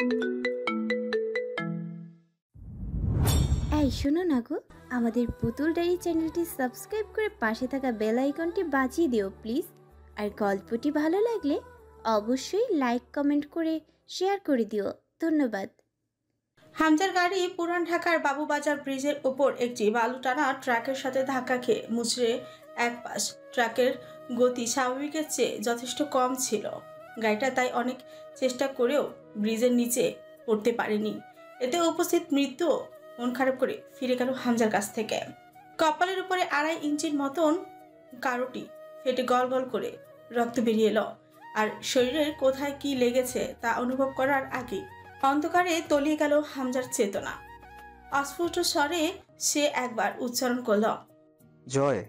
এই শোনো না গো, আমাদের পুতুল ডায়েরি চ্যানেলটি সাবস্ক্রাইব করে পাশে থাকা বেল আইকনটি বাজিয়ে দিও প্লিজ। আর গল্পটি ভালো লাগলে অবশ্যই লাইক কমেন্ট করে শেয়ার করে দিও। ধন্যবাদ। হামজার গাড়ি পুরান ঢাকার বাবুবাজার ব্রিজের ওপর একটি বালু টানা ট্রাকের সাথে ধাক্কা খেয়ে মুচড়ে এক পাশ। ট্রাকের গতি স্বাভাবিকের চেয়ে যথেষ্ট কম ছিল। গাড়িটা তাই অনেক চেষ্টা করেও ব্রিজের নিচে পড়তে পারেনি। এতে উপস্থিত মৃত্যু মন খারাপ করে ফিরে গেল হামজার কাছ থেকে। কপালের উপরে 2.5 ইঞ্চির মতন কারোটি ফেটে গল গল করে রক্ত বেরিয়ে এলো। আর শরীরের কোথায় কি লেগেছে তা অনুভব করার আগে অন্ধকারে তলিয়ে গেল হামজার চেতনা। অস্ফুট স্বরে সে একবার উচ্চারণ করল, জয়।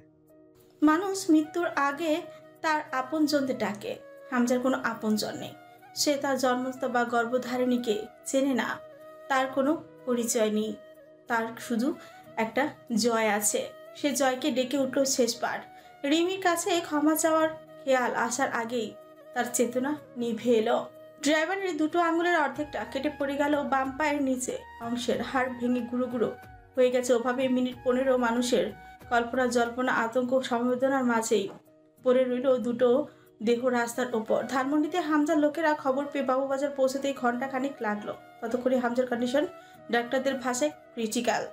মানুষ মৃত্যুর আগে তার আপনজনদের ডাকে। হামজার কোনো আপনজন নেই। সে তার জন্মদাতা বা গর্ভধারিণীকে চেনে না। তার কোনো পরিচয় নেই। তার শুধু একটা জয় আছে। সে জয়কে ডেকে উঠল শেষবার। রিমির কাছে ক্ষমা চাওয়ার খেয়াল আসার আগেই তার চেতনা নিভে এলো। ড্রাইভারের দুটো আঙুলের অর্ধেকটা কেটে পড়ে গেল। বাম পায়ের নিচে অংশের হাড় ভেঙে গুঁড়ো গুঁড়ো হয়ে গেছে। ওভাবে মিনিট 15 মানুষের কল্পনা জল্পনা আতঙ্ক সমবেদনার মাঝেই পড়ে রইল দুটো দেহ রাস্তার ওপর। ধানমন্ডিতে হামজার লোকেরা খবর পেয়ে বাবুবাজার পৌঁছতেই ঘন্টা খানিক লাগলো। ততক্ষণে হামজার কন্ডিশন ডাক্তারদের ভাষায় ক্রিটিক্যাল।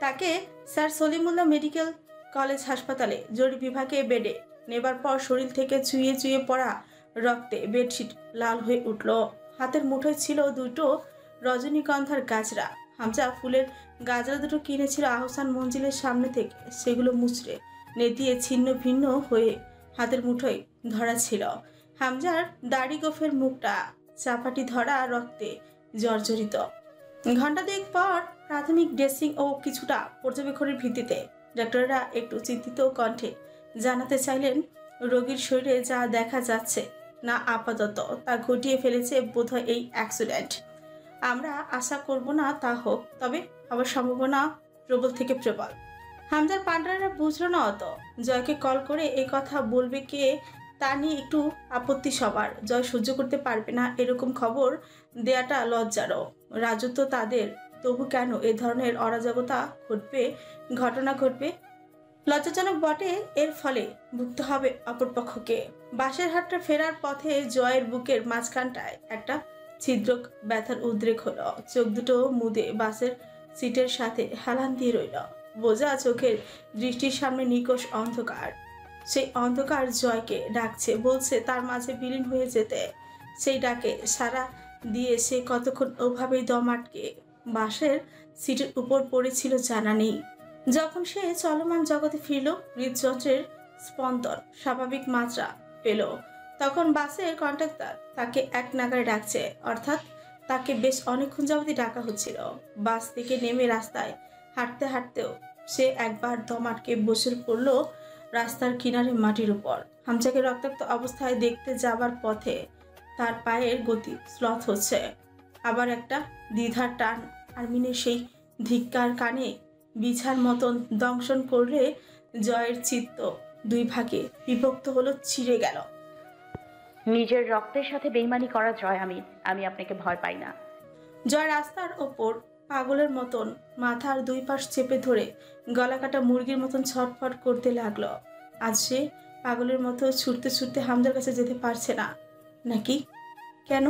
তাকে স্যার সলিমুল্লাহ মেডিকেল কলেজ হাসপাতালে জরুরি বিভাগে বেডে নেবার পর শরীর থেকে চুইয়ে চুইয়ে পড়া রক্তে বেডশিট লাল হয়ে উঠল। হাতের মুঠোয় ছিল দুটো রজনীগন্ধার গাছরা। হামজা ফুলের গাছরা দুটো কিনেছিল আহসান মঞ্জিলের সামনে থেকে। সেগুলো মুচড়ে নেতিয়ে ছিন্ন ভিন্ন হয়ে হাতের মুঠোয় ধরা ছিল। হামজার দাড়ি গোফের মুখটা চাপাটি ধরা রক্তে জর্জরিত। ঘণ্টা দুয়েক পর প্রাথমিক ড্রেসিং ও কিছুটা পর্যবেক্ষণের ভিত্তিতে ডাক্তাররা একটু চিন্তিত কণ্ঠে জানাতে চাইলেন, রোগীর শরীরে যা দেখা যাচ্ছে না আপাতত তা ঘটিয়ে ফেলেছে বোধহয় এই অ্যাক্সিডেন্ট। আমরা আশা করব না তা হোক, তবে হওয়ার সম্ভাবনা প্রবল থেকে প্রবল। হামজার পান্ডারা বুঝলো না অত। জয়কে কল করে এই কথা বলবে কে তা নিয়ে একটু আপত্তি সবার। জয় সহ্য করতে পারবে না এরকম খবর দেয়াটা লজ্জারও। রাজত্ব তাদের, তবু কেন এ ধরনের অরাজকতা ঘটনা ঘটবে? লজ্জাজনক বটে। এর ফলে ভুগতে হবে অপরপক্ষকে। বাসের হাটটা ফেরার পথে জয়ের বুকের মাঝখানটায় একটা ছিদ্রক ব্যথার উদ্রেক হলো। চোখ দুটো মুদে বাসের সিটের সাথে হেলান দিয়ে রইল। বোঝা চোখের দৃষ্টির সামনে নিকষ অন্ধকার। সেই অন্ধকার জয়কে ডাকছে, বলছে তার মাঝে বিলীন হয়ে যেতে। সেই ডাকে সারা দিয়ে সে কতক্ষণ ওভাবেই দম আটকে বাসের সিটের উপর পড়েছিল জানা নেই। যখন সে চলমান জগতে ফিরল, হৃদযন্ত্রের স্পন্দন স্বাভাবিক মাত্রা পেল, তখন বাসের কন্ডাক্টর তাকে এক নাগারে ডাকছে। অর্থাৎ তাকে বেশ অনেকক্ষণ যাবতই ডাকা হচ্ছিল। বাস থেকে নেমে রাস্তায় হাঁটতে হাঁটতেও সে একবার দম আটকে বসে পড়ল রাস্তার কিনারে মাটির উপর। হামজাকে রক্তাক্ত অবস্থায় দেখতে যাবার পথে তার পায়ের গতি স্লথ হচ্ছে। আবার একটা দ্বিধার টান আরমিনের সেই ধিক্কার কানে বিছার মতন দংশন করলে জয়ের চিত্ত দুই ভাগে বিভক্ত হলো, ছিঁড়ে গেল। নিজের রক্তের সাথে বেইমানি করা জয়, আমি আপনাকে ভয় পাই না। জয় রাস্তার ওপর পাগলের মতন মাথার দুই পাশ চেপে ধরে গলা কাটা মুরগির মতন ছটফট করতে লাগলো। আজ সে পাগলের মতো ছুটতে ছুটতে হামজার কাছে যেতে পারছে না। নাকি কেন?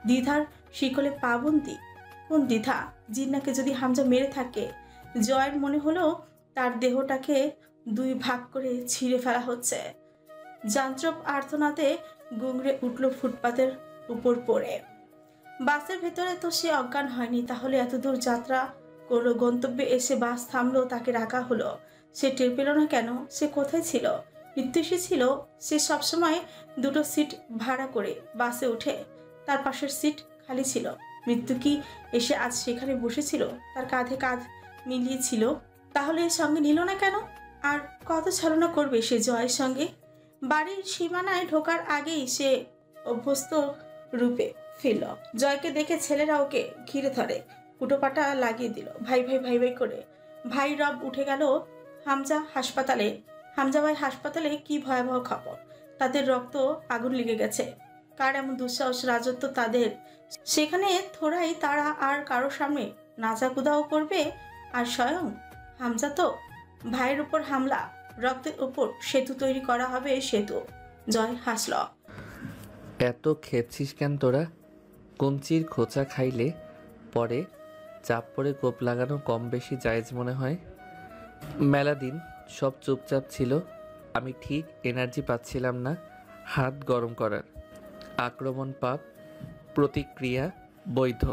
দ্বিধার শিকলে পাবন্তি। কোন দ্বিধা? জিন্নাকে যদি হামজা মেরে থাকে? জয়ের মনে হলো তার দেহটাকে দুই ভাগ করে ছিঁড়ে ফেলা হচ্ছে। যান্ত্রক আর্তনাতে গুংড়ে উঠল ফুটপাতের উপর পড়ে। বাসের ভেতরে তো সে অজ্ঞান হয়নি, তাহলে এত দূর যাত্রা করলো, গন্তব্যে এসে বাস থামলো, তাকে রাখা হলো, সে টের পেল না কেন? সে কোথায় ছিল? মৃত্যু এসেছিল। সে সবসময় দুটো সিট ভাড়া করে বাসে উঠে, তার পাশের সিট খালি ছিল। মৃত্যু কি এসে আজ সেখানে বসেছিল? তার কাঁধে কাঁধ মিলিয়েছিল। তাহলে এর সঙ্গে নিল না কেন? আর কত ছলনা করবে সে জয়ের সঙ্গে? বাড়ির সীমানায় ঢোকার আগেই সে অভ্যস্ত রূপে ফিরল। জয়কে দেখে ছেলেরা ওকে ঘিরে ধরে, কুটোপাটা লাগিয়ে দিল, ভাই ভাই ভাই ভাই করে। ভাই রব উঠে গেল। হামজা ভাই হাসপাতালে। কি ভয়াবহ খবর! তাদের রক্ত আগুন লেগে গেছে। কার এমন দুঃসাহস রাজত্ব তাদের, সেখানে থোড়াই তারা আর কারো সামনে নাচাকুদাও করবে। আর স্বয়ং হামজা তো ভাইয়ের উপর হামলা, রক্তের উপর সেতু তৈরি করা হবে সেতু। জয় হাসল। এত খেপছিস কেন তোরা? কঞ্চির খোঁচা খাইলে পরে চাপ পড়ে কোপ লাগানো কম বেশি জায়েজ মনে হয়। মেলা দিন সব চুপচাপ ছিল, আমি ঠিক এনার্জি পাচ্ছিলাম না হাত গরম করার। আক্রমণ পাপ, প্রতিক্রিয়া বৈধ।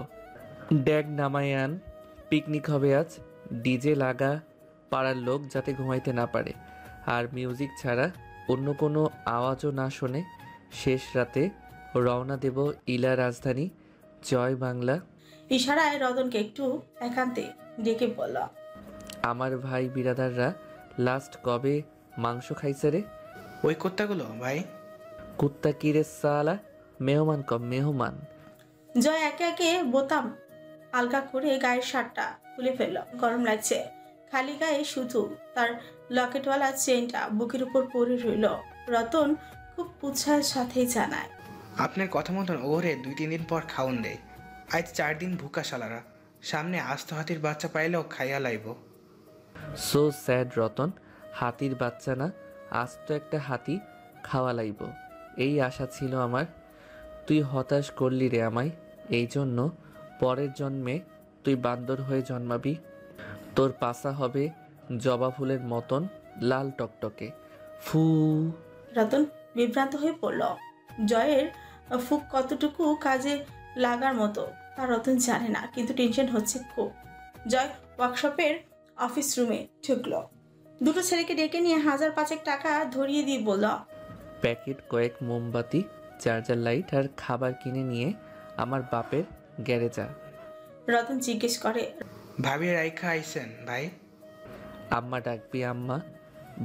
ড্যাগ নামায় আন, পিকনিক হবে আজ। ডিজে লাগা, পাড়ার লোক যাতে ঘুমাইতে না পারে, আর মিউজিক ছাড়া অন্য কোনো আওয়াজও না শোনে। শেষ রাতে রওনা দেব ইলা রাজধানী। জয় বাংলা। ইশারায় রতনকে একটু একান্তে ডেকে বলল, আমার ভাই বিরাদাররা লাস্ট কবে মাংস খাইছে রে? ওই কুত্তাগুলো ভাই। কুত্তা কিরে সালা, মেহমান কম মেহমান। জয় একে একে বোতাম আলগা করে গায়ের শার্টটা খুলে ফেলল। গরম লাগছে। খালি গায়ে শুধু তার লকেটওয়ালা চেনটা বুকের উপর পড়ে রইল। রতন খুব উৎসাহের সাথেই জানায়, আপনার কথা মতন ওরে 2-3 দিন পর খাওন দেয়। আজ 4 দিন ভুকা শালারা, সামনে আস্ত হাতির বাচ্চা পাইলেও খাইয়া লাইব। সো স্যাড রতন, হাতির বাচ্চা না, আজ তো একটা হাতি খাওয়া লাইব, এই আশা ছিল আমার। তুই হতাশ করলি রে আমায়। এই জন্য পরের জন্মে তুই বান্দর হয়ে জন্মাবি। তোর পাছা হবে জবা ফুলের মতন লাল টকটকে। ফু। রতন বিভ্রান্ত হয়ে পড়ল। জয়ের ফুক কতটুকু কাজে লাগার মতো তা রতন জানে না, কিন্তু টেনশন হচ্ছে খুব। জয় ওয়ার্কশপের অফিস রুমে ঢুকল। দুটো ছেলেকে ডেকে নিয়ে 1,000-5 টাকা ধরিয়ে দিয়ে বলল, প্যাকেট কয়েক মোমবাতি, চার্জার লাইট আর খাবার কিনে নিয়ে আমার বাপের গ্যারেজা। রতন জিজ্ঞেস করে, ভাবি রাইখা আইসেন ভাই? আম্মা ডাকবি আম্মা,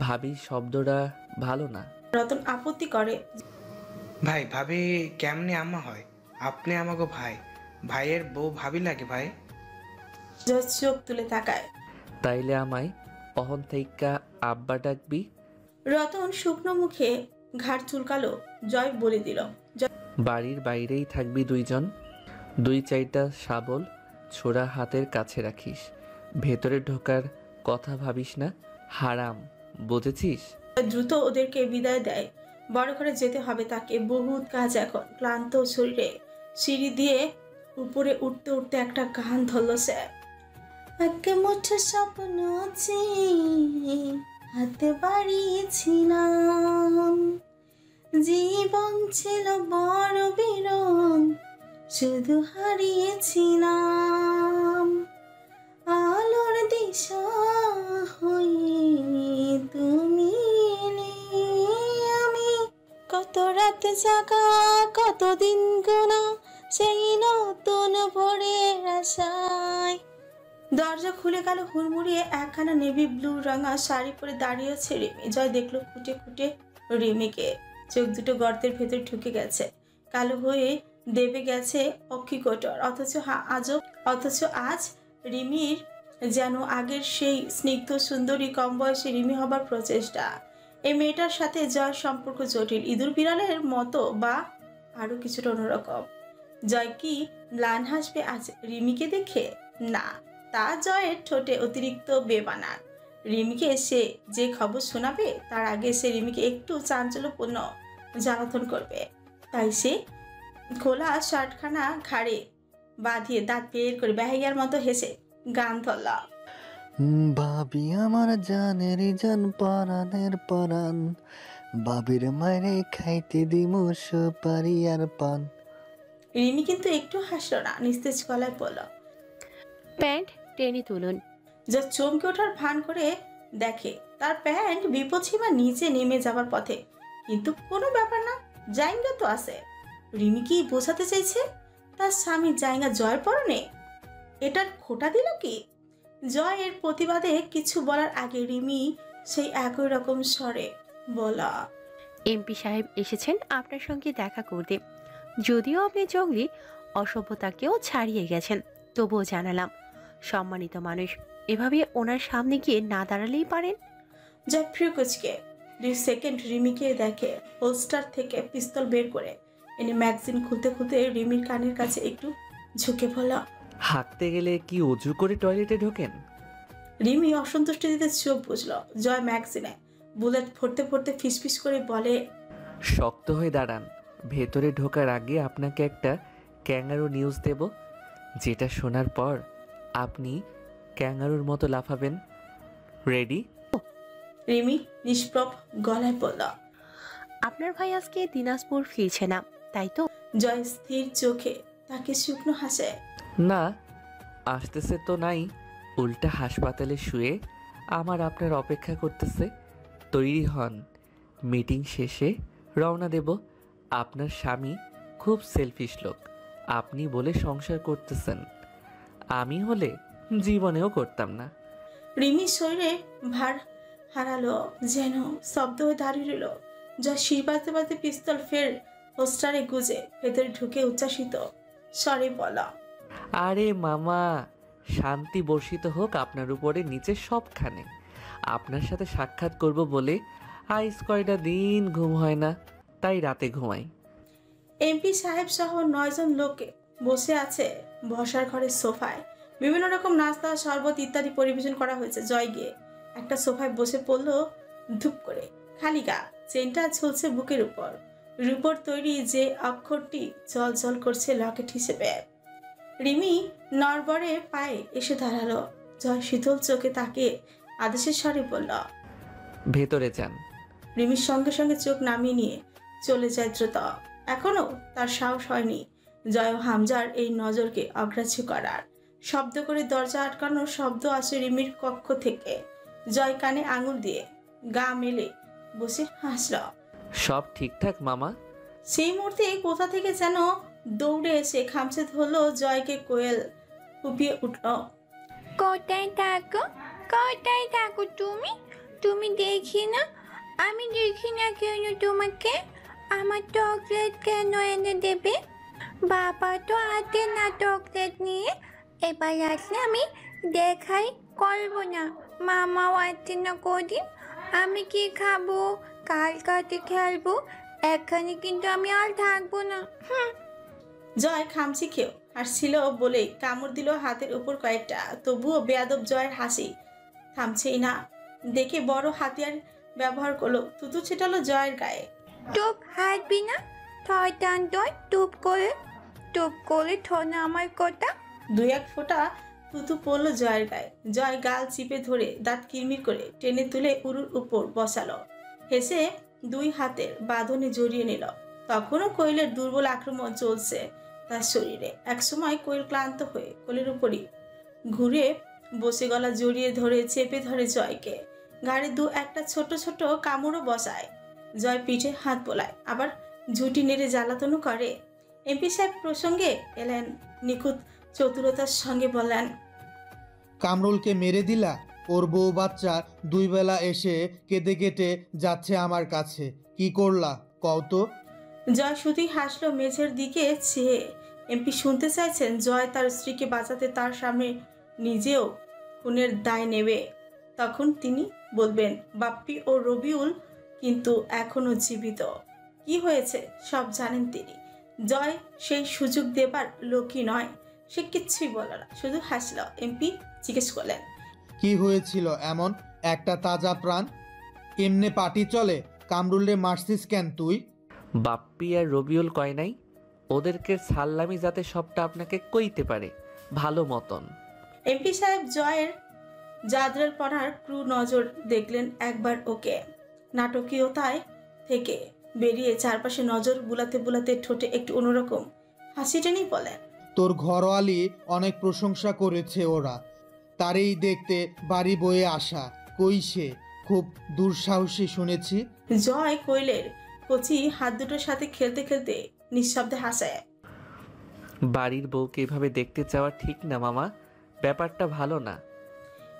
ভাবি শব্দটা ভালো না। রতন আপত্তি করে, ভাই ভাবি কেমনে আম্মা হয়? আপনি আমাকে ভাই, ভাইয়ের বউ ভাবি লাগে ভাই। জয় চোখ তুলে তাকায়। তাইলে আমায় অহন থেইকা আব্বা ডাকবি। রতন শুকনো মুখে ঘাড় চুলকালো। জয় বলে দিল, বাড়ির বাইরেই থাকবি দুইজন, 2-4টা শাবল ছোড়া হাতের কাছে রাখিস, ভেতরে ঢোকার কথা ভাবিস না, হারাম, বুঝেছিস? দ্রুত ওদেরকে বিদায় দেয়। বড় ঘরে যেতে হবে তাকে, বহুত কাজ এখন। ক্লান্ত শরীরে সিঁড়ি দিয়ে উপরে উঠতে উঠতে একটা গান ধরল সে। এক মুঠো স্বপ্ন হাতে বাড়িয়েছিলাম, জীবন ছিল বড় বিরল, শুধু হারিয়েছিলাম আলোর দিশা হয়ে তুমি নেই। আমি কত রাত জাগা, কতদিন গোনা, সেই নতুন ভোরের আশায়। দরজা খুলে গেল হুড়মুড়িয়ে। একখানা নেভি ব্লু রঙা শাড়ি পরে দাঁড়িয়েছে রিমি। জয় দেখলো খুঁটে খুঁটে রিমিকে। চোখ দুটো গর্তের ভেতর ঢুকে গেছে, কালো হয়ে দেবে গেছে অক্ষিকোটর। অথচ আজ রিমির যেন আগের সেই স্নিগ্ধ সুন্দরী কম বয়সে রিমি হবার প্রচেষ্টা। এই মেয়েটার সাথে জয়ের সম্পর্ক জটিল, ইঁদুর বিড়ালের মতো, বা আরো কিছুটা অন্যরকম। জয় কি ম্লান হাসবে আজ রিমিকে দেখে? না, তা জয়ের ঠোঁটে অতিরিক্ত বেমানান। রিমিকে সে যে খবর শোনাবে তার আগে সে রিমিকে একটু চাঞ্চল্যপূর্ণ জ্বালাতন করবে। তাই সে খোলা শার্টখানা ঘাড়ে বাঁধিয়ে দাঁত বের করে বেহাইয়ার মতো হেসে গান ধরল। ভাবি আমার জানের জান পরানের পরান, বাবির মায়েরে খাইতে দিমু সুপারি আর পান। রিমি কিন্তু একটু হাসলো না, নিস্তেজ গলায় বলল, প্যান্ট টেনে তুলুন। যা চমকে ওঠার ভান করে দেখে তার প্যান্ট বিপদসীমা নিচে নেমে যাবার পথে। কিন্তু কোনো ব্যাপার না, জায়গা তো আছে। রিমি কি বোঝাতে চাইছে? তার স্বামী জায়গা জয়ের পরনে? এটার খোটা দিল কি? জয় এর প্রতিবাদে কিছু বলার আগে রিমি সেই একই রকম স্বরে বলা, এমপি সাহেব এসেছেন আপনার সঙ্গে দেখা করতে। যদিও আপনি জঙ্গলি অসভ্যতাকেও ছাড়িয়ে গেছেন, তবুও জানালাম সম্মানিত মানুষ, এভাবে ওনার সামনে গিয়ে না দাঁড়ালেই পারেন। জয় ফ্রিকুচকে 2 সেকেন্ড রিমিকে দেখে হোলস্টার থেকে পিস্তল বের করে এনে ম্যাগাজিন খুলতে খুলতে রিমির কানের কাছে একটু ঝুঁকে বলল, হাঁটতে গেলে কি অজু করে টয়লেটে ঢোকেন? রিমি অসন্তুষ্টি দিতে চোখ বুঝলো। জয় ম্যাগাজিনে বুলেট পড়তে পড়তে ফিসফিস করে বলে, শক্ত হয়ে দাঁড়ান। ভেতরে ঢোকার আগে আপনাকে একটা ক্যাঙ্গারু নিউজ দেব, যেটা শোনার পর আপনি ক্যাঙ্গারুর মতো লাফাবেন। রেডি? রিমি নিষ্প্রভ গলায় বলল। আপনার ভাই আজকে দিনাজপুর ফিরছে না, তাই তো? জয় স্থির চোখে তাকে শুকনো হাসে। না, আসতেছে তো নাই, উল্টা হাসপাতালে শুয়ে আমার আপনার অপেক্ষা করতেছে। তৈরি হন, মিটিং শেষে রওনা দেব। আপনার স্বামী খুব সেলফিশ লোক, আপনি বলে সংসার করতেছেন, আমি হলে জীবনেও করতাম না। রিমি শরীরে ভার হারালো, যেন শব্দ হয়ে দাঁড়িয়ে রইল। জয় শির বাজতে বাজতে পিস্তল ফের হোস্টারে গুজে ভেতরে ঢুকে উচ্ছ্বাসিত স্বরে বলা, আরে মামা, শান্তি বর্ষিত হোক আপনার উপরে নিচে সবখানে। আপনার সাথে সাক্ষাৎ করব বলে আইস কয়টা দিন ঘুম হয় না, তাই রাতে ঘুমাই। এমপি সাহেব সহ 9 জন লোকে বসে আছে বসার ঘরের সোফায়। বিভিন্ন রকম নাস্তা, শরবত ইত্যাদি পরিবেশন করা হয়েছে। জয় গিয়ে একটা সোফায় বসে পড়ল ধূপ করে। খালি গা, চেনটা ঝুলছে বুকের উপর। রূপর তৈরি যে অক্ষরটি জল জল করছে লকেট হিসেবে। রিমি নড়বড়ে পায়ে এসে দাঁড়ালো। জয় শীতল চোখে তাকে আদেশের স্বরে বলল, ভেতরে যান। রিমির সঙ্গে সঙ্গে চোখ নামিয়ে নিয়ে চলে যায় দ্রুত। এখনো তার সাহস হয়নি জয় ও হামজার এই নজরকে অগ্রাহ্য করার। শব্দ করে দরজা আটকানোর শব্দ আসে রিমির কক্ষ থেকে। জয় কানে আঙুল দিয়ে গা মেলে বসে হাসল। সব ঠিকঠাক মামা? সেই মুহূর্তে কোথা থেকে যেন দৌড়ে এসে খামচে ধরলো জয়কে। কোয়েল ফুপিয়ে উঠল, কোথায় থাকো? কোথায় থাকো তুমি? তুমি দেখি না? আমি দেখি না কেন তোমাকে? আমার চকলেট কেন এনে দেবে? বাবা তো হাতে না চকলেট নিয়ে। এবার আসলে আমি দেখাই করবো না। মামাও আসছে না কদিন। আমি কি খাবো? কাল কাতে খেলবো। এখানে কিন্তু আমি আর থাকবো না। জয় খামচি খেয়েও হাসছিল বলেই কামড় দিল হাতের উপর কয়েকটা। তবুও বেয়াদব জয়ের হাসি থামছেই না। দেখে বড় হাতিয়ার ব্যবহার করলো, থুতু ছিটালো জয়ের গায়ে। টুপ হাঁটবি না? থয় টান টয় টুপ করে থ না আমার কথা। 2-1 ফোঁটা থুতু পড়লো জয়ের গায়ে। জয় গাল চিপে ধরে দাঁত কিরমির করে টেনে তুলে উরুর উপর বসালো। হেসে 2 হাতের বাঁধনে জড়িয়ে নিল। তখনও কোয়েলের দুর্বল আক্রমণ চলছে তার শরীরে। একসময় কোয়েল ক্লান্ত হয়ে কোলের উপরই ঘুরে বসে গলা জড়িয়ে ধরে চেপে ধরে জয়কে। ঘাড়ে 2-1টা ছোট ছোট কামড়ও বসায়। জয় পিঠে হাত বোলায়, আবার ঝুঁটি নেড়ে জ্বালাতনও করে। এমপি সাহেব প্রসঙ্গে এলেন। নিখুঁত চতুরতার সঙ্গে বললেন, কামরুলকে মেরে দিলা? ওর বউ বাচ্চা 2 বেলা এসে কেঁদে কেটে যাচ্ছে আমার কাছে, কি করলা কও তো? জয় শুধুই হাসলো মেঝের দিকে চেয়ে। এমপি শুনতে চাইছেন জয় তার স্ত্রীকে বাঁচাতে তার সামনে নিজেও খুনের দায় নেবে। তখন তিনি বলবেন বাপ্পি ও রবিউল কিন্তু এখনো জীবিত। কি হয়েছে সব জানেন তিনি। জয় সেই সুযোগ দেবার লোকই নয়। সে কিচ্ছুই বলল না, শুধু হাসল। এমপি জিজ্ঞেস করলেন, কি হয়েছিল এমন? একটা তাজা প্রাণ এমনে পার্টি চলে? কামরুলরে মারছিস কেন তুই? বাপ্পি আর রবিউল কয় নাই, ওদেরকে সাল্লামি যাতে সবটা আপনাকে কইতে পারে ভালো মতন। এমপি সাহেব জয়ের জাদরের পড়ার ক্রু নজর দেখলেন একবার ওকে। নাটকীয়তায় থেকে বেরিয়ে চারপাশে নজর বুলাতে বুলাতে ঠোঁটে একটু অন্যরকম হাসি টেনেই বলেন, তোর ঘরোয়ালি অনেক প্রশংসা করেছে ওরা, তারই দেখতে বাড়ি বয়ে আসা। কই সে? খুব দুঃসাহসী শুনেছি। জয় কোয়েলের কচি হাত দুটোর সাথে খেলতে খেলতে নিঃশব্দে হাসায়। বাড়ির বউকে এভাবে দেখতে চাওয়া ঠিক না মামা, ব্যাপারটা ভালো না।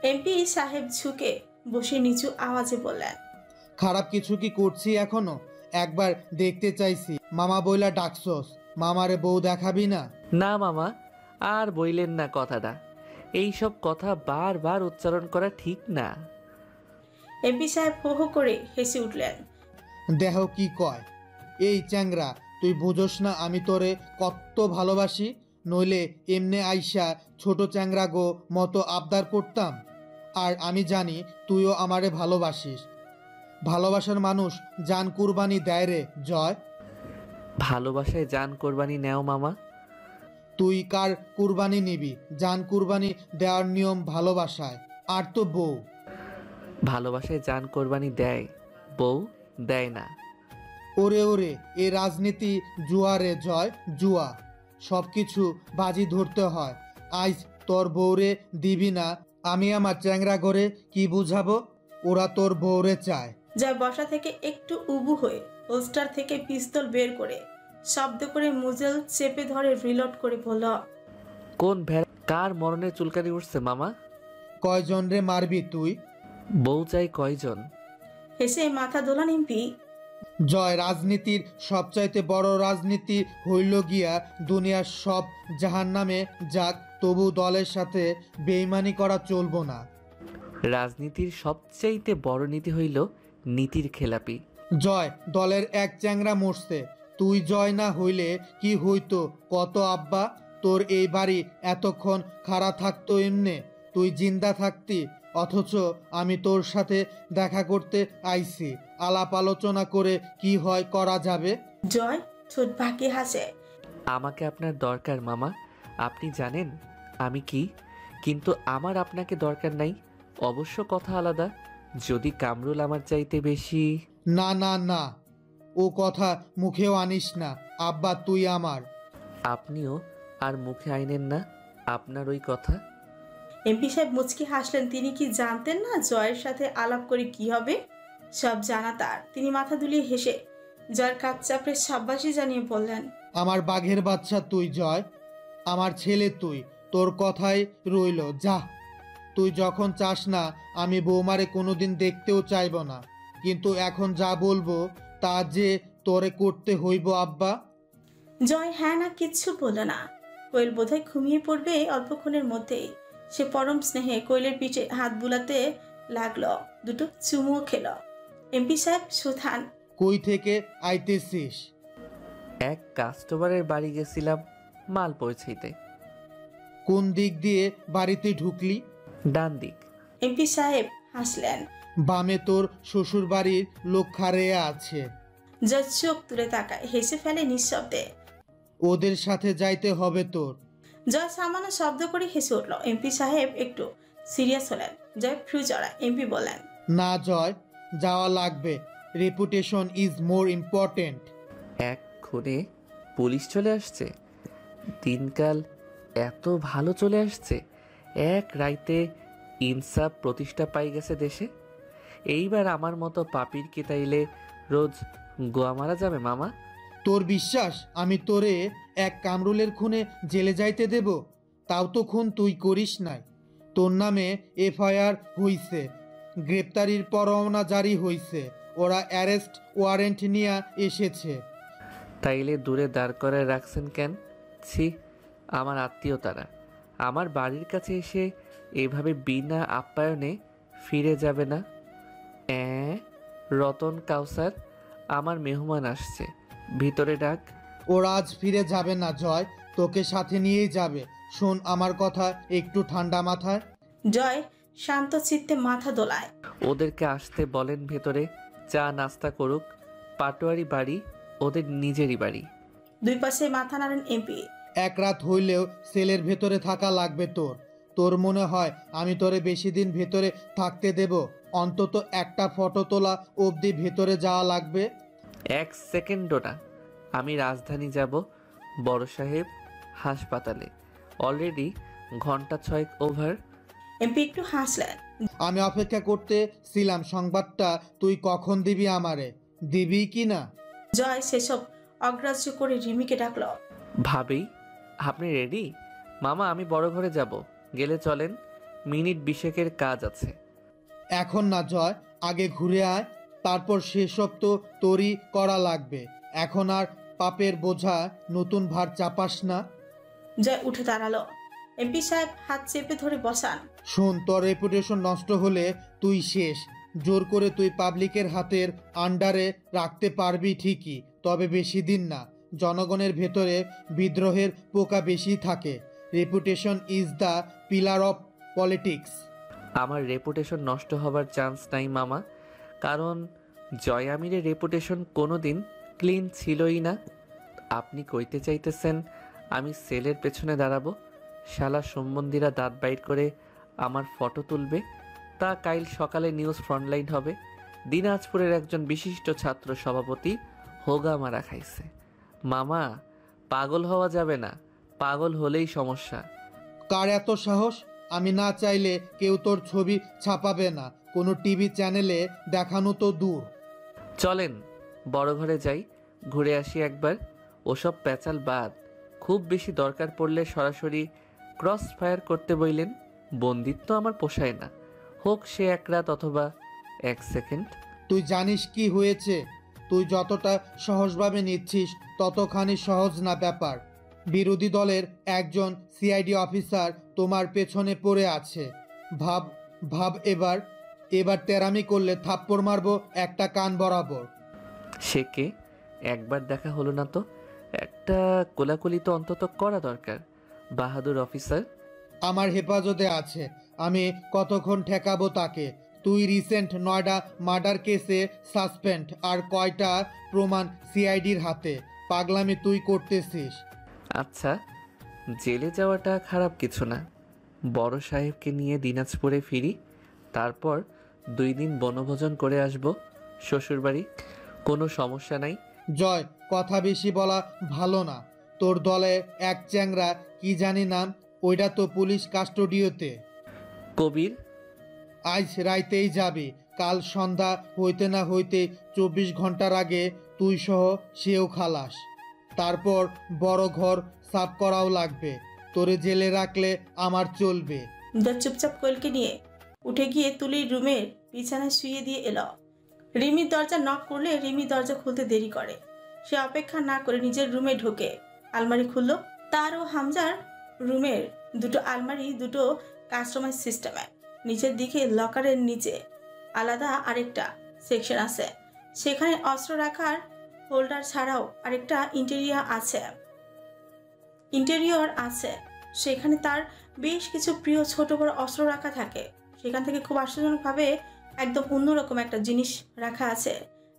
এমপি সাহেব ঝুঁকে বসে নিচু আওয়াজে বললেন, খারাপ কিছু কি করছি এখনো? একবার দেখতে চাইছি, মামা বইলা ডাকছস, মামারে বউ দেখাবি না? না মামা, আর বইলেন না কথাটা। এইসব কথা বারবার উচ্চারণ করা ঠিক না। এমপি সাহেব হো হো করে হেসে উঠলেন। দেহ কি কয়? এই চ্যাংরা, তুই বুঝোস না আমি তোরে কত ভালোবাসি? নইলে এমনে আইসা ছোট চ্যাংরা গো মতো আবদার করতাম। আর আমি জানি তুইও আমারে ভালোবাসিস। ভালোবাসার মানুষ জান কুরবানি দেয় রে জয়। ভালোবাসায় জান কোরবানি নেও মামা? তুই কার কুরবানি নিবি? জান কুরবানি দেওয়ার নিয়ম ভালোবাসায়। আর তো বউ। ভালোবাসায় জান কোরবানি দেয়, বউ দেয় না। ওরে ওরে, এ রাজনীতি জুয়া রে জয়, জুয়া। সব কিছু বাজি ধরতে হয়। আজ তোর বউরে দিবি না, আমি আমার চ্যাংরা ঘরে কি বুঝাবো? ওরা তোর বউরে চায়। জয় বসা থেকে একটু উবু হয়ে হোস্টার থেকে পিস্তল বের করে শব্দ করে মুজেল চেপে ধরে রিলোড করে বলল, কোন ভেড়া কার মরণে চুলকানি উঠছে মামা? কয়জন রে মারবি তুই? বউ চাই কয়জন? হেসে মাথা দোলান এমপি। জয়, রাজনীতির সবচাইতে বড় রাজনীতি হইল গিয়া দুনিয়ার সব জাহান্নামে যাক, তবু দলের সাথে বেইমানি করা চলবো না। রাজনীতির সবচাইতে বড় নীতি হইল নীতির খেলাপি। জয়, দলের এক চ্যাংরা মরছে, তুই জয় না হইলে কি হইতো কত আব্বা? তোর এই বাড়ি এতক্ষণ খাড়া থাকতো এমনে, তুই জিন্দা থাকতি। অথচ আমি তোর সাথে দেখা করতে আইছি, আলাপ আলোচনা করে কি হয় করা যাবে। জয় ঠোঁট বাঁকিয়ে হাসে। আমাকে আপনার দরকার মামা, আপনি জানেন আমি কি, কিন্তু আমার আপনাকে দরকার নাই। অবশ্য কথা আলাদা, যদি কামরুল আমার চাইতে বেশি। না না না, ও কথা মুখেও আনিস না আব্বা, তুই আমার। আপনিও আর মুখে আইনেন না আপনার ওই কথা। এমপি সাহেব মুচকি হাসলেন। তিনি কি জানতেন না জয়ের সাথে আলাপ করে কি হবে? সব জানা তার। তিনি মাথা দুলিয়ে হেসে জয়ের কাজ চাপড়ে সাব্বাসী জানিয়ে বললেন, আমার বাঘের বাচ্চা তুই জয়, আমার ছেলে তুই, তোর কথাই রইল, যা। তুই যখন চাস না আমি বৌমারে কোনোদিন দেখতেও চাইব না, কিন্তু এখন যা বলবো তা যে তোরে করতে হইব আব্বা। জয় হ্যাঁ না কিচ্ছু বলল না। কোয়েল বোধহয় ঘুমিয়ে পড়বে অল্পক্ষণের মধ্যেই। সে পরম স্নেহে কোয়েলের পিঠে হাত বুলাতে লাগলো, দুটো চুমুও খেল। এমপি সাহেব সুথান, কই থেকে আইতেছিস? এক কাস্টমারের বাড়ি গেছিলাম মাল পৌঁছাইতে। কোন দিক দিয়ে বাড়িতে ঢুকলি? ডান দিক। এমপি সাহেব হাসলেন। বামে তোর শ্বশুর বাড়ির লোক খাড়ে আছে। জয় চোখ তুলে তাকায়, হেসে ফেলে নিঃশব্দে। ওদের সাথে যাইতে হবে তোর। জয় সামান্য শব্দ করে হেসে উঠল। এমপি সাহেব একটু সিরিয়াস হলেন। জয় ফ্রু চড়ায়। এমপি বললেন, না জয়, যাওয়া লাগবে, রেপুটেশন ইজ মোর ইম্পর্টেন্ট। এক খুনে পুলিশ চলে আসছে, দিনকাল এত ভালো চলে আসছে, এক রাইতে ইনসাফ প্রতিষ্ঠা পাই গেছে দেশে। এইবার আমার মতো পাপির কেতাইলে রোজ গোয়া মারা যাবে মামা। তোর বিশ্বাস আমি তোরে এক কামরুলের খুনে জেলে যাইতে দেব? তাও তো খুন তুই করিস নাই। তোর নামে এফআইআর হইছে, গ্রেপ্তারির পরোয়ানা জারি হইছে, ওরা অ্যারেস্ট ওয়ারেন্ট নিয়ে এসেছে। তাইলে দূরে দাঁড় করায় রাখছেন কেন? ছি, আমার আত্মীয় তারা আমার বাড়ির কাছে এসে এভাবে বিনা আপ্যায়নে ফিরে যাবে না? রতন কাউসার, আমার মেহমান আসছে, ভিতরে ডাক। ওরা আজ ফিরে যাবে না জয়, তোকে সাথে নিয়েই যাবে। শোন আমার কথা একটু ঠান্ডা মাথায়। জয় শান্ত চিত্তে মাথা দোলায়। ওদেরকে আসতে বলেন ভেতরে, চা নাস্তা করুক। পাটোয়ারি বাড়ি ওদের নিজেরই বাড়ি। দুই পাশে মাথা নাড়েন এমপি। এক রাত হইলেও সেলের ভেতরে থাকা লাগবে তোর। তোর মনে হয় আমি তোরে বেশি দিন ভেতরে থাকতে দেব? অন্তত একটা ফটো তোলা অবধি ভেতরে যাওয়া লাগবে। এক সেকেন্ডও না। আমি রাজধানী যাব, বড় সাহেব হাসপাতালে। অলরেডি ঘন্টা 6 ওভার। এমপি একটু হাসলেন। আমি অপেক্ষা করতে ছিলাম সংবাদটা তুই কখন দিবি আমারে, দিবি কি না? জয় সেসব অগ্রাহ্য করে রিমিকে ডাকলো। ভাবি আপনি রেডি? মামা আমি বড় ঘরে যাব, গেলে চলেন, মিনিট 20 কাজ আছে। এখন না জয়, আগে ঘুরে আয়, তারপর সেসব তো তোরই করা লাগবে। এখন আর পাপের বোঝা নতুন ভার চাপাস না। জয় উঠে দাঁড়ালো। এমপি সাহেব হাত চেপে ধরে বসান। শোন, তোর রেপুটেশন নষ্ট হলে তুই শেষ। জোর করে তুই পাবলিকের হাতের আন্ডারে রাখতে পারবি ঠিকই, তবে বেশি দিন না। জনগণের ভেতরে বিদ্রোহের পোকা বেশি থাকে। Reputation is the pillar of politics. আমার রেপুটেশন নষ্ট হবার চান্স নাই মামা, কারণ জয় আমিরের রেপুটেশন কোনো দিন ক্লিন ছিলই না। আপনি কইতে চাইতেছেন আমি সেলের পেছনে দাঁড়াবো, শালা সম্বন্ধীরা দাঁত বাইর করে আমার ফটো তুলবে, তা কাইল সকালে নিউজ ফ্রন্টলাইন হবে দিনাজপুরের একজন বিশিষ্ট ছাত্র সভাপতি হোগা মারা খাইছে। মামা, পাগল হওয়া যাবে না, পাগল হলেই সমস্যা। কার এত সাহস? আমি না চাইলে কেউ তোর ছবি ছাপাবে না, কোনো টিভি চ্যানেলে দেখানো তো দূর। চলেন বড় ঘরে যাই, ঘুরে আসি একবার। ওসব প্যাচাল বাদ, খুব বেশি দরকার পড়লে সরাসরি ক্রস ফায়ার করতে বইলেন। বন্দিত্ব আমার পোষায় না, হোক সে এক রাত অথবা 1 সেকেন্ড। তুই জানিস কি হয়েছে? তুই যতটা সহজভাবে নিচ্ছিস ততখানি সহজ না ব্যাপার। বিরোধী দলের একজন সিআইডি অফিসার তোমার পেছনে পড়ে আছে। ভাব ভাব এবার এবার তেরামি করলে থাপ্পড় মারবো একটা কান বরাবর। সে কে? একবার দেখা হলো না তো, একটা কোলাকুলি তো অন্তত করা দরকার। বাহাদুর অফিসার আমার হেফাজতে আছে, আমি কতক্ষণ ঠেকাবো তাকে? তুই রিসেন্ট নয়ডা মার্ডার কেসে সাসপেন্ড, আর কয়টা প্রমাণ সিআইডির হাতে। পাগলামি তুই করতেছিস। আচ্ছা, জেলে যাওয়াটা খারাপ কিছু না। বড় সাহেবকে নিয়ে দিনাজপুরে ফিরি, তারপর 2 দিন বনভোজন করে আসব শ্বশুরবাড়ি। কোনো সমস্যা নাই। জয়, কথা বেশি বলা ভালো না। তোর দলে এক চ্যাংরা, কি জানি নাম, ওইটা তো পুলিশ কাস্টোডিওতে। কবির আজ রাইতেই যাবি, কাল সন্ধ্যা হইতে না হইতে 24 ঘন্টার আগে তুই সহ সেও খালাস। তারপর বড় ঘর সাফ করাও লাগবে। তোরে জেলে রাখলে আমার চলবে। জয় চুপচাপ কোয়েলকে নিয়ে উঠে গিয়ে তুলির রুমের বিছানায় শুয়ে দিয়ে এলো। রিমির দরজা নক করলে রিমি দরজা খুলতে দেরি করে। সে অপেক্ষা না করে নিজের রুমে ঢোকে, আলমারি খুলল। তার ও হামজার রুমের দুটো আলমারি দুটো কাস্টমাইজ সিস্টেমে। নিচের দিকে লকারের নিচে আলাদা আরেকটা সেকশন আছে, সেখানে অস্ত্র রাখার হোল্ডার ছাড়াও আরেকটা ইন্টেরিয়র আছে। সেখানে তার বেশ কিছু প্রিয় ছোট বড় অস্ত্র রাখা থাকে। সেখান থেকে খুব আশ্চর্যজনকভাবে একদম অন্যরকম একটা জিনিস রাখা আছে,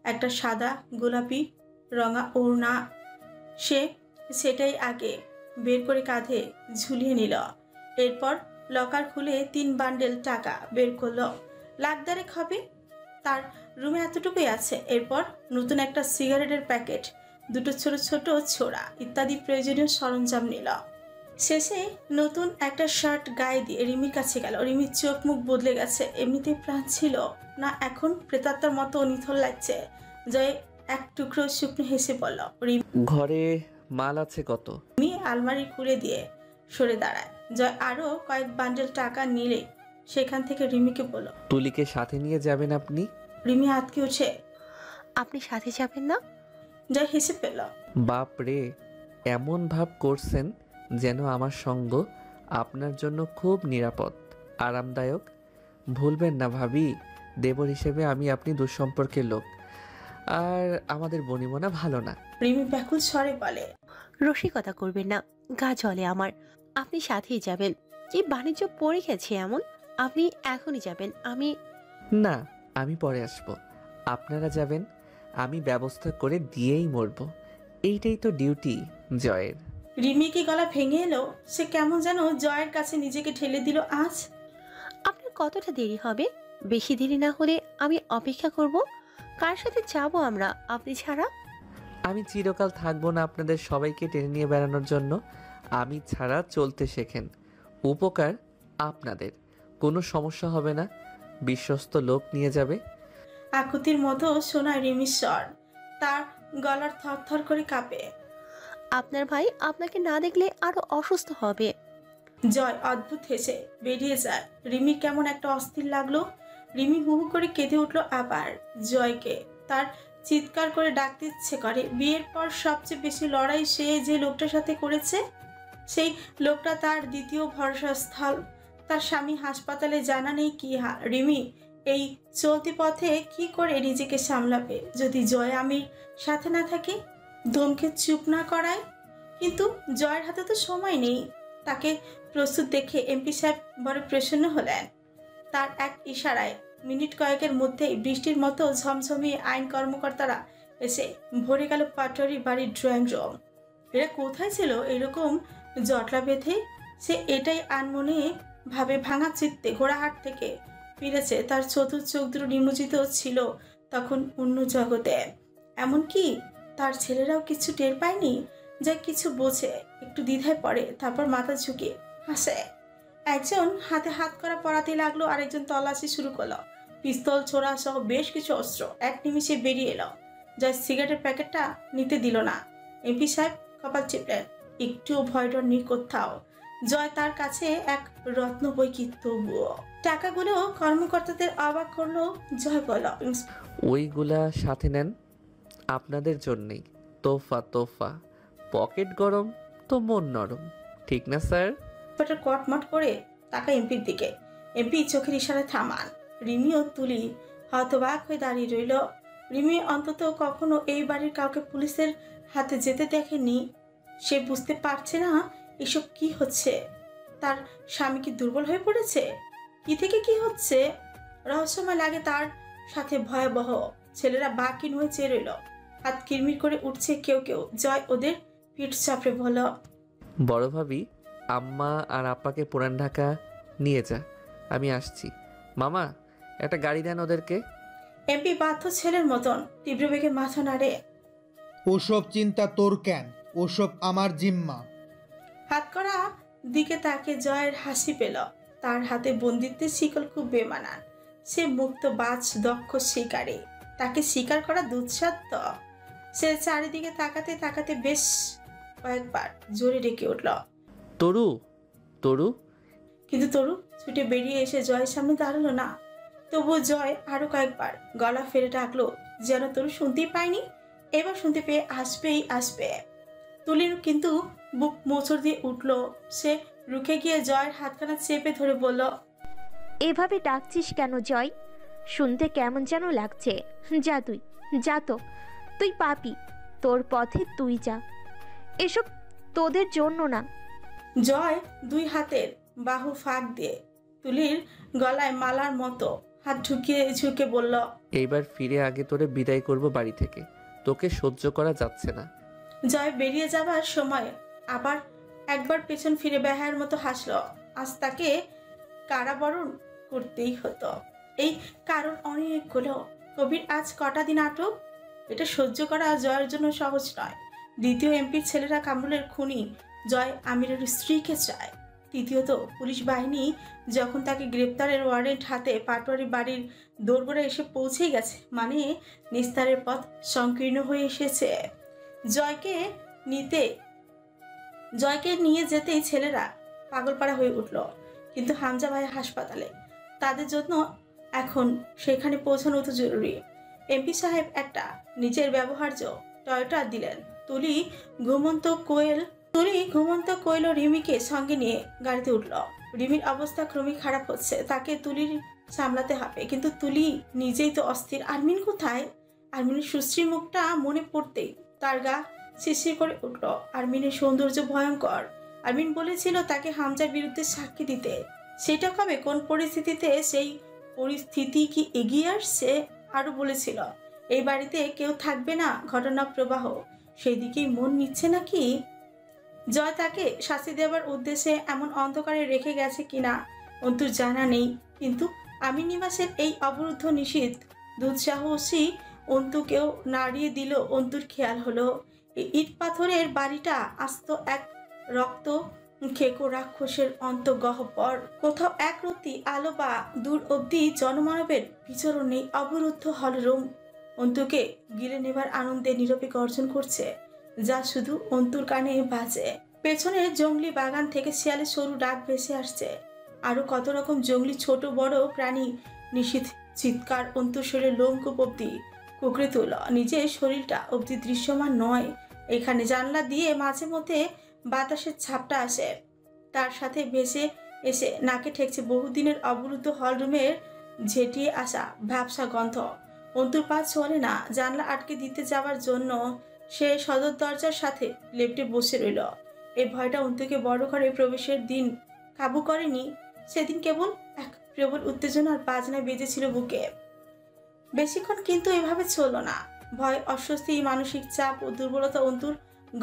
একটা সাদা গোলাপি রঙা ওড়না। সে সেটাই আগে বের করে কাঁধে ঝুলিয়ে নিল। এরপর লকার খুলে 3 বান্ডেল টাকা বের করলো। লাখদারেক হবে, তার রুমে এতটুকুই আছে। এরপর নতুন একটা সিগারেটের প্যাকেট, দুটো ছোট ছোট ছোড়া ইত্যাদি প্রয়োজনীয় সরঞ্জাম নিল। শেষে নতুন একটা শার্ট গায়ে দিয়ে রিমির কাছে গেল। রিমির চোখ মুখ বদলে গেছে, এমনিতেই প্রাণ ছিল না, এখন প্রেতাত্মার মতো নিথর লাগছে। জয় এক টুকরো শুকনো হেসে বলল। ঘরে মাল আছে কত? রিমি আলমারি খুলে দিয়ে সরে দাঁড়ায়। জয় আরো কয়েক বান্ডেল টাকা নিলে সেখান থেকে রিমিকে বলল। তুলিকে সাথে নিয়ে যাবেন আপনি? রিমি আতকে উঠে। আপনি সাথে যাবেন না? জয় হেসে পেল। বাপ রে, এমন ভাব করছেন যেন আমার সঙ্গ আপনার জন্য খুব নিরাপদ, আরামদায়ক। ভুলবেন না ভাবি, দেবর হিসেবে আমি আপনি দুঃসম্পর্কের লোক, আর আমাদের বনিমনা ভালো না। রিমি ব্যাকুল স্বরে বলে। রসিকতা করবেন না, গা জ্বলে আমার। আপনি সাথেই যাবেন? কি বাণিজ্য পড়ে গেছে এমন? আপনি এখনই যাবেন? না, আমি পরে আসব। আপনারা যাবেন, আমি ব্যবস্থা করে দিয়েই মরব। এইটাই তো ডিউটি জয়ের। রিমি কি গলা ভেঙে এলো? সে কেমন যেন জয়ের কাছে নিজেকে ঠেলে দিল। আজ আপনার কতটা দেরি হবে? বেশি দেরি না হলে আমি অপেক্ষা করব। কার সাথে যাব আমরা আপনি ছাড়া? আমি চিরকাল থাকবো না আপনাদের সবাইকে টেনে নিয়ে বেড়ানোর জন্য। আমি ছাড়া চলতে শেখেন, উপকার আপনাদের। কোনো সমস্যা হবে না, বিশ্বস্ত লোক নিয়ে যাবে। আকুতির মতো শোনায় রিমির স্বর, তার গলার থরথর করে কাঁপে। আপনার ভাই আপনাকে না দেখলে আরো অসুস্থ হবে। জয় অদ্ভুত হেসে বেরিয়ে যায়। রিমির কেমন একটা অস্থির লাগলো। রিমি হু হু করে কেঁদে উঠলো আবার। জয়কে তার চিৎকার করে ডাকতে ইচ্ছে করে। বিয়ের পর সবচেয়ে বেশি লড়াই সে যে লোকটার সাথে করেছে, সেই লোকটা তার দ্বিতীয় ভরসাস্থল। তার স্বামী হাসপাতালে, জানা নেই কি হাল। রিমি এই চলতি পথে কি করে নিজেকে সামলাবে যদি জয় আমির সাথে না থাকে? ধমকে চুপ না করায়। কিন্তু জয়ের হাতে তো সময় নেই। তাকে প্রস্তুত দেখে এমপি সাহেব বড় প্রসন্ন হলেন। তার এক ইশারায় মিনিট কয়েকের মধ্যেই বৃষ্টির মতো ঝমঝমিয়ে আইন কর্মকর্তারা এসে ভরে গেল পাটোয়ারি বাড়ির ড্রয়িং রুম। এরা কোথায় ছিল এরকম জটলা বেঁধে? সে এটাই আনমনে ভাবে ভাঙা চিত্তে ঘোড়াহাট থেকে ফিরেছে। তার চতুর চোখ দুটো নিমজ্জিত ছিল তখন অন্য জগতে। এমনকি তার ছেলেরাও কিছু টের পায়নি, যা কিছু বোঝে, একটু দ্বিধায় পড়ে, তারপর মাথা ঝুঁকিয়ে হাসে। একজন হাতে হাত করা পড়াতে লাগলো, আরেকজন তল্লাশি শুরু করলো। পিস্তল, ছোড়া সহ বেশ কিছু অস্ত্র এক নিমিষে বেরিয়ে এলো। জয় সিগারেটের প্যাকেটটা নিতে দিল না। এমপি সাহেব কপাল চিপলেন। একটুও ভয় ডর নেই কোথাও। জয় তার কাছে এক রত্ন বই কি তবুও। টাকাগুলো কর্মকর্তাদের অবাক করলো। জয় বলল, ওইগুলা সাথে নেন, আপনাদের জন্যেই। তোফা তোফা, পকেট গরম তো মন নরম, ঠিক না স্যার? ইন্সপেক্টর কটমট করে তাকা এমপির দিকে। এমপি চোখের ইশারায় থামান। রিমি ও তুলি হতবাক হয়ে দাঁড়িয়ে রইল। রিমি অন্তত কখনো এই বাড়ির কাউকে পুলিশের হাতে যেতে দেখেনি। সে বুঝতে পারছে না এসব কি হচ্ছে। তার স্বামী কি দুর্বল হয়ে পড়েছে? কি থেকে কি হচ্ছে? রহস্যময় লাগে তার সাথে ভয়াবহ। ছেলেরা বাকি হয়ে চেয়ে রইল। হাত কিরমির করে উঠছে কেউ কেউ। জয় ওদের পিঠ চাপড়ে বলল, বড় ভাবি, আম্মা আর আপ্পাকে পুরান ঢাকা নিয়ে যা, আমি আসছি। মামা, একটা গাড়ি দেন ওদেরকে। এমপি বাধ্য ছেলের মতন তীব্র বেগে মাথা নাড়ে। ওসব চিন্তা তোর কেন? ওসব আমার জিম্মা। হাত করা দিকে তাকে জয়ের হাসি পেল। তার হাতে বন্দিত্বের শিকল খুব বেমানান। সে মুক্ত বাজ, দক্ষ শিকারী। তাকে শিকার করা দুঃসাধ্য। সে চারিদিকে তাকাতে তাকাতে বেশ কয়েকবার জোরে ডেকে উঠল, তরু, তরু। কিন্তু তরু ছুটে বেরিয়ে এসে জয়ের সামনে দাঁড়ালো না। তবুও জয় আরো কয়েকবার গলা ফেলে ডাকলো, যেন তরু শুনতেই পায়নি। এবার শুনতে পেয়ে আসবেই আসবে। তুলির কিন্তু বুক মোচড় দিয়ে উঠল। সে রুখে গিয়ে জয়ের হাতখানা চেপে ধরে বলল, এভাবে ডাকছিস কেন জয়? শুনতে কেমন যেন লাগছে। যা তুই, যা তো, তুই পাপি, তোর পথে তুই যা। এসব তোদের জন্য না। জয় দুই হাতের বাহু ফাঁক দিয়ে তুলির গলায় মালার মতো হাত ঢুকিয়ে ঝুঁকে বলল, এইবার ফিরে আগে তোরে বিদায় করব বাড়ি থেকে, তোকে সহ্য করা যাচ্ছে না। জয় বেরিয়ে যাবার সময় আবার একবার পেছন ফিরে বেহায়ের মতো হাসলো। আজ তাকে কারাবরণ করতেই হতো। এই কারণ অনেকগুলো। কবির আজ কটা দিন আটক। এটা সহ্য করা জয়ের জন্য সহজ নয়। দ্বিতীয় এমপির ছেলেরা কামরুলের খুনি। জয় আমিরের স্ত্রীকে চায়। তৃতীয়ত পুলিশ বাহিনী যখন তাকে গ্রেপ্তারের ওয়ারেন্ট হাতে পাটোয়ারি বাড়ির দোরগোড়া এসে পৌঁছেই গেছে, মানে নিস্তারের পথ সংকীর্ণ হয়ে এসেছে। জয়কে নিয়ে যেতেই ছেলেরা পাগলপাড়া হয়ে উঠল। কিন্তু হামজা ভাই হাসপাতালে, তাদের জন্য এখন সেখানে পৌঁছানো তো জরুরি। এমপি সাহেব একটা নিজের ব্যবহার্য টয়োটা দিলেন। তুলি ঘুমন্ত কোয়েল রিমিকে সঙ্গে নিয়ে গাড়িতে উঠল। রিমির অবস্থা ক্রমেই খারাপ হচ্ছে, তাকে তুলির সামলাতে হবে। কিন্তু তুলি নিজেই তো অস্থির। আরমিন কোথায়? আরমিনের সুশ্রী মুখটা মনে পড়তেই তার গা শিরশির করে উঠল। আরমিনের সৌন্দর্য ভয়ঙ্কর। আরমিন বলেছিল তাকে হামজার বিরুদ্ধে সাক্ষী দিতে। সেটা কবে, কোন পরিস্থিতিতে? সেই পরিস্থিতি কি এগিয়ে আসছে? আরো বলেছিল এই বাড়িতে কেউ থাকবে না। ঘটনা প্রবাহ সেই দিকেই মন নিচ্ছে নাকি? জয় তাকে শাস্তি দেওয়ার উদ্দেশ্যে এমন অন্ধকারে রেখে গেছে কিনা অন্তুর জানা নেই। কিন্তু আমির নিবাসের এই অবরুদ্ধ নিষিদ্ধ দুঃসাহসী অন্তুকেও নাড়িয়ে দিল। অন্তুর খেয়াল হলো এই ইট পাথরের বাড়িটা আস্ত এক রক্ত খেকো রাক্ষসের অন্তঃগহ্বর। কোথাও এক রত্তি আলো বা দূর অবধি জনমানবের বিচরণ নেই। অবরুদ্ধ হলরুম অন্তুকে গিলে নেবার আনন্দে নীরবে গর্জন করছে, যা শুধু অন্তুর কানে বাজে। পেছনে জঙ্গলি বাগান থেকে শিয়ালের সরু ডাক ভেসে আসছে। আরো কত রকম জঙ্গলি ছোট বড় প্রাণী নিষিদ্ধ চিৎকার অন্তুর শরীরে লোমকূপ অব্দি কুকড়ে তোল। নিজের শরীরটা অব্দি দৃশ্যমান নয়। এখানে জানলা দিয়ে মাঝে মধ্যে বাতাসের ছাপটা আসে, তার সাথে ভেসে এসে নাকে ঠেকছে বহুদিনের অবরুদ্ধ হলরুমের ঝেঁটিয়ে আসা ভ্যাপসা গন্ধ। অন্তুর পা চলে না জানলা আটকে দিতে যাওয়ার জন্য। সে সদর দরজার সাথে লেপ্টে বসে রইল। এই ভয়টা অন্তুকে বড় ঘরে প্রবেশের দিন কাবু করেনি। সেদিন কেবল এক প্রবল উত্তেজনার বাজনা বেজেছিল বুকে। বেশিক্ষণ কিন্তু এভাবে চলল না। ভয়, অস্বস্তি, মানসিক চাপ ও দুর্বলতা অন্তুর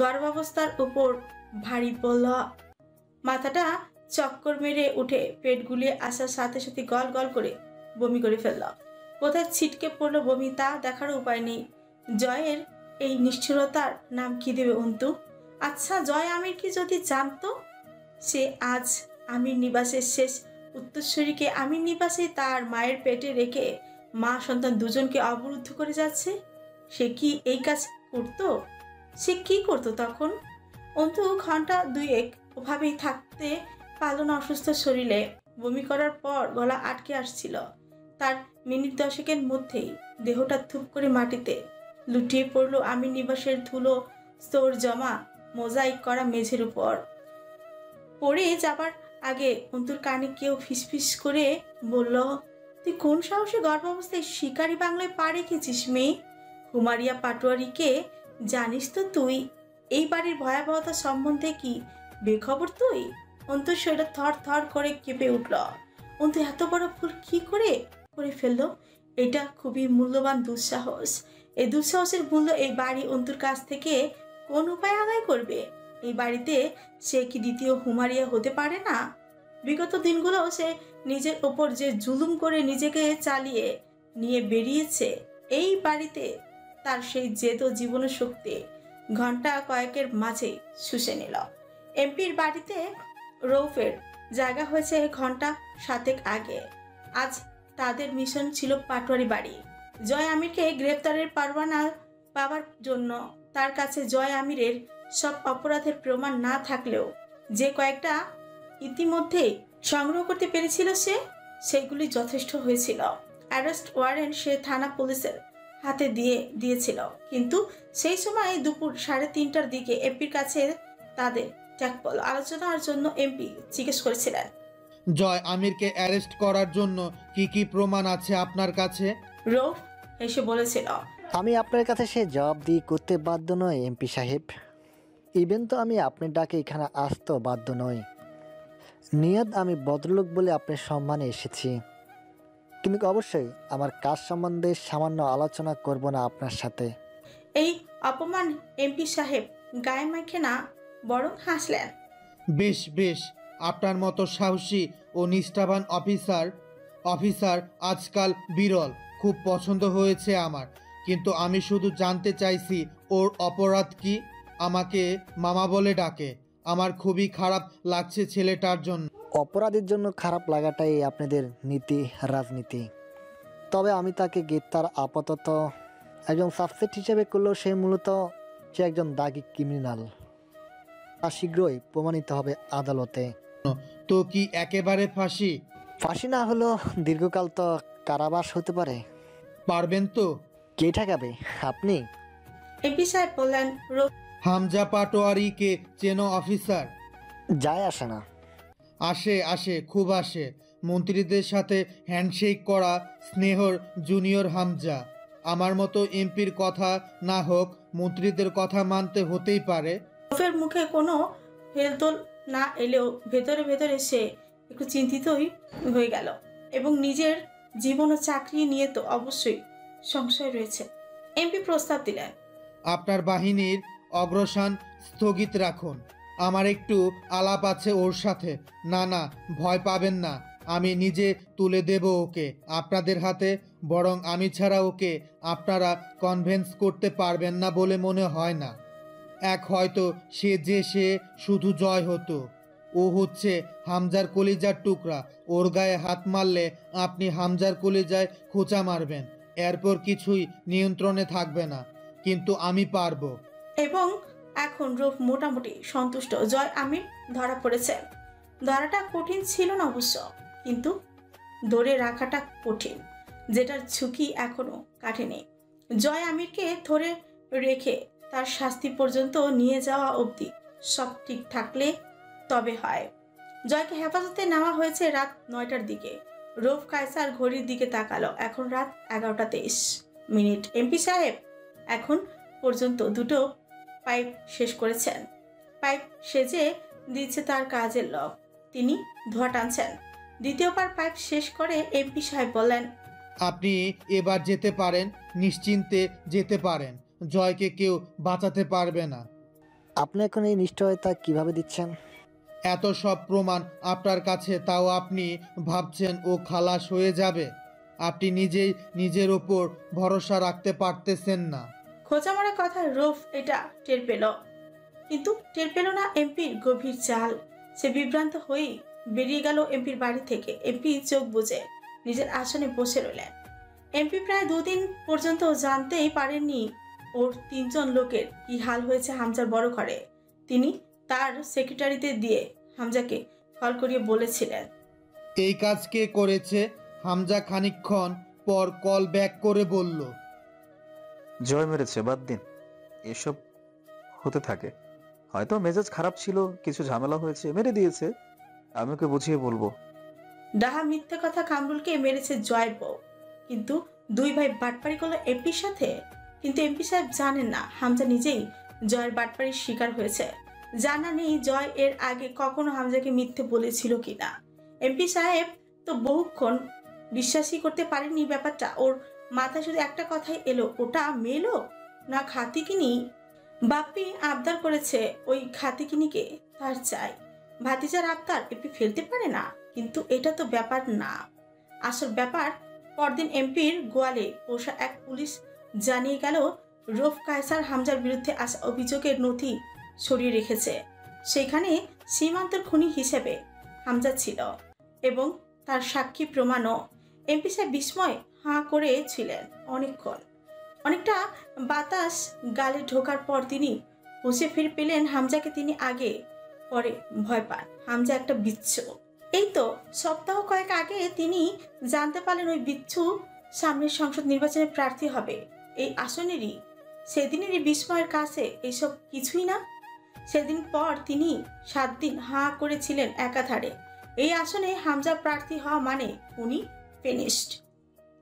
গর্ভাবস্থার উপর ভারী পড়ল। মাথাটা চক্কর মেরে উঠে পেট গুলিয়ে আসার সাথে সাথে গল গল করে বমি করে ফেলল। কোথায় ছিটকে পড়লো বমি তা দেখার উপায় নেই। জয়ের এই নিষ্ঠুরতার নাম কি দেবে অন্তু? আচ্ছা, জয় আমির কি যদি জানতো সে আজ আমির নিবাসের শেষ উত্তরসূরিকে আমির নিবাসে তার মায়ের পেটে রেখে মা সন্তান দুজনকে অবরুদ্ধ করে যাচ্ছে, সে কি এই কাজ করতো? সে কি করতো তখন? অন্তু ঘন্টা দুয়েক ওভাবেই থাকতে পারল না অসুস্থ শরীরে। বমি করার পর গলা আটকে আসছিল। তার মিনিট দশেকের মধ্যেই দেহটা থুপ করে মাটিতে লুটিয়ে পড়ল আমির নিবাসের ধুলো স্তর জমা মোজাইক করা মেঝের উপর। পড়ে যাবার আগে অন্তুর কানে কেউ ফিসফিস করে বলল, তুই কোন সাহসে গর্ভাবস্থায় শিকারি বাংলায় পা রেখেছিস মেয়ে? হুমারিয়া পাটোয়ারিকে জানিস তো তুই? এই বাড়ির ভয়াবহতা সম্বন্ধে কি বেখবর তুই? অন্তুর শরীরটা থর থর করে কেঁপে উঠল। অন্তু এত বড় ভুল কি করে ফেললো? এটা খুবই মূল্যবান দুঃসাহস। এই দুঃসাহসের মূল্য এই বাড়ি অন্তুর কাছ থেকে কোন উপায় আদায় করবে? এই বাড়িতে সে কি দ্বিতীয় হুমারিয়া হতে পারে না? বিগত দিনগুলো সে নিজের ওপর যে জুলুম করে নিজেকে চালিয়ে নিয়ে বেরিয়েছে, এই বাড়িতে তার সেই জেদ ও জীবন শক্তি ঘন্টা কয়েকের মাঝে শুষে নিল। এমপির বাড়িতে রৌফের জায়গা হয়েছে ঘন্টা 7 আগে। আজ তাদের মিশন ছিল পাটোয়ারি বাড়ি। জয় আমিরকে গ্রেপ্তারের পরোয়ানা পাওয়ার জন্য তার কাছে জয় আমিরের সব অপরাধের প্রমাণ না থাকলেও যে কয়েকটা ইতিমধ্যেই সংগ্রহ করতে পেরেছিল সেগুলি যথেষ্ট হয়েছিল। অ্যারেস্ট ওয়ারেন্ট সে থানা পুলিশের হাতে দিয়েছিল। কিন্তু সেই সময় দুপুর 3:30টার দিকে এমপির কাছে তাদের ট্যাকপল আলোচনার জন্য এমপি জিজ্ঞেস করেছিলেন, জয় আমিরকে অ্যারেস্ট করার জন্য কি কি প্রমাণ আছে আপনার কাছে? রৌফ এসে বলেছিল, আমি আপনার কাছে সে জবাবদিহি করতে বাধ্য নই এমপি সাহেব। ইভেন তো আমি আপনার ডাকে এখানে আসতেও বাধ্য নই। নিয়ত আমি ভদ্রলোক বলে আপনার সম্মানে এসেছি, কিন্তু অবশ্যই আমার কাজ সম্বন্ধে সামান্য আলোচনা করব না আপনার সাথে। এই অপমান এমপি সাহেব গায়ে মাখে না বরং হাসলেন। বেশ বেশ, আপনার মতো সাহসী ও নিষ্ঠাবান অফিসার আজকাল বিরল। খুব পছন্দ হয়েছে আমার। কিন্তু আমি শুধু জানতে চাইছি ওর অপরাধ কি? আমাকে মামা বলে ডাকে। আমার খুবই খারাপ লাগছে ছেলেটার জন্য। অপরাধীর জন্য খারাপ লাগাটাই আপনাদের নীতি, রাজনীতি। তবে আমি তাকে গ্রেপ্তার আপাতত একজন সাবজেক্ট হিসেবে করলেও সে মূলত একজন দাগী ক্রিমিনাল। তা শীঘ্রই প্রমাণিত হবে আদালতে। তো কি একেবারে ফাঁসি? ফাঁসি না হলেও দীর্ঘকাল তো কারাবাস হতে পারে। পারবেন তো? কে ঠেকাবে? আপনি? এমপি সাহেব বললেন, হামজা পাটোয়ারিকে চেনো অফিসার? যায় আসে না। আসে, খুব আসে। মন্ত্রীদের সাথে হ্যান্ডশেক করা স্নেহর জুনিয়র হামজা। আমার মতো এমপির কথা না হোক, মন্ত্রীদের কথা মানতে হতেই পারে। রৌফের মুখে কোনো হেলদোল না এলেও ভেতরে ভেতরে সে একটু চিন্তিতই হয়ে গেল। এবং নিজের জীবন ও চাকরি নিয়ে তো অবশ্যই সংশয় রয়েছে। এমপি প্রস্তাব দিলেন, আপনার বাহিনীর অগ্রসর স্থগিত রাখুন। আমার একটু আলাপ আছে ওর সাথে। না, ভয় পাবেন না, আমি নিজে তুলে দেব ওকে আপনাদের হাতে। বরং আমি ছাড়া ওকে আপনারা কনভিন্স করতে পারবেন না বলে মনে হয় না। হয়তো সে শুধু জয় হতো। ও হচ্ছে হামজার কলিজার টুকরা। ওর গায়ে হাত মারলে আপনি হামজার কলিজায় খোঁচা মারবেন। এরপর কিছুই নিয়ন্ত্রণে থাকবে না। কিন্তু আমি পারবো। এবং এখন রূপ মোটামুটি সন্তুষ্ট। জয় আমির ধরা পড়েছে। ধরাটা কঠিন ছিল না অবশ্য, কিন্তু ধরে রাখাটা কঠিন, যেটার ঝুঁকি এখনো কাটেনি। জয় আমিরকে ধরে রেখে তার শাস্তি পর্যন্ত নিয়ে যাওয়া অবধি সব ঠিক থাকলে তবে হয়। জয়কে হেফাজতে নেওয়া হয়েছে রাত 9টার দিকে। রৌফ কায়সার ঘড়ির দিকে তাকালো। এখন রাত 11টা 23 মিনিট। এমপি সাহেব এখন পর্যন্ত দুটো পাইপ শেষ করেছেন। পাইপ সেজে দিচ্ছে তার কাজের লোক, তিনি ধোয়া টানছেন। দ্বিতীয়বার পাইপ শেষ করে এমপি সাহেব বললেন, আপনি এবার যেতে পারেন, নিশ্চিন্তে যেতে পারেন। জয়কে কেউ বাঁচাতে পারবে না। আপনি এখন এই নিশ্চয়তা কিভাবে দিচ্ছেন? এত সব প্রমাণ আপনার কাছে, তাও আপনি ভাবছেন ও খালাস হয়ে যাবে? আপনি নিজেই নিজের ওপর ভরসা রাখতে পারতেছেন না। খোঁচা মারা কথা রৌফ এটা টের পেল, কিন্তু টের পেল না এমপির গভীর চাল। সে বিভ্রান্ত হয়েই বেরিয়ে গেল এমপির বাড়ি থেকে। এমপি চোখ বুজে নিজের আসনে বসে রইলেন। এমপি প্রায় 2 দিন পর্যন্ত জানতেই পারেননি ওর 3 জন লোকের কি হাল হয়েছে হামজার বড় ঘরে। তিনি তার সেক্রেটারিতে দিয়ে হামজাকে কল করিয়ে বলেছিলেন, এই কাজ কে করেছে? হামজা খানিকক্ষণ পর কল ব্যাক করে বলল, জয় মেরেছে, বাদ দিন, এসব হতে থাকে। হয়তো মেজাজ খারাপ ছিল, কিছু ঝামেলা হয়েছে, মেরে দিয়েছে। আমি ওকে বুঝিয়ে বলবো। ডাহা মিথ্যে কথা কামরুলকে মেরেছে জয়ের বউ, কিন্তু 2 ভাই বাটপারি করলো এমপির সাথে। কিন্তু এমপি সাহেব জানেন না হামজা নিজেই জয়ের বাটপারির শিকার হয়েছে। জানা নেই জয় এর আগে কখনো হামজাকে মিথ্যে বলেছিল কিনা। এমপি সাহেব তো বহুক্ষণ বিশ্বাসই করতে পারেননি ব্যাপারটা। ওর মাথায় শুধু একটা কথাই এলো, ওটা মেলো না খাতিকিনি। বাপ্পি আবদার করেছে ওই খাতিকিনিকে তার চাই। ভাতিজার আবদার এমপি ফেলতে পারে না, কিন্তু এটা তো ব্যাপার না। আসল ব্যাপার, পরদিন এমপির গোয়ালে পোষা এক পুলিশ জানিয়ে গেল রৌফ কায়সার হামজার বিরুদ্ধে আসা অভিযোগের নথি সরিয়ে রেখেছে। সেখানে সীমান্তের খুনি হিসেবে হামজা ছিল এবং তার সাক্ষী প্রমাণও। এমপি সাহেব বিস্ময় হাঁ করে ছিলেন অনেকক্ষণ। অনেকটা বাতাস গালে ঢোকার পর তিনি হুঁশে ফিরে পেলেন হামজাকে। তিনি আগে পরে ভয় পান হামজা একটা বিচ্ছু। এই তো সপ্তাহ কয়েক আগে তিনি জানতে পারলেন ওই বিচ্ছু সামনের সংসদ নির্বাচনে প্রার্থী হবে। এই আসনেরই সেদিনেরই বিস্ময়ের কাছে এসব কিছুই না। সেদিন পর তিনি 7 দিন হাঁ করেছিলেন একাধারে। এই আসনে হামজা প্রার্থী হওয়া মানে উনি ফিনিশড।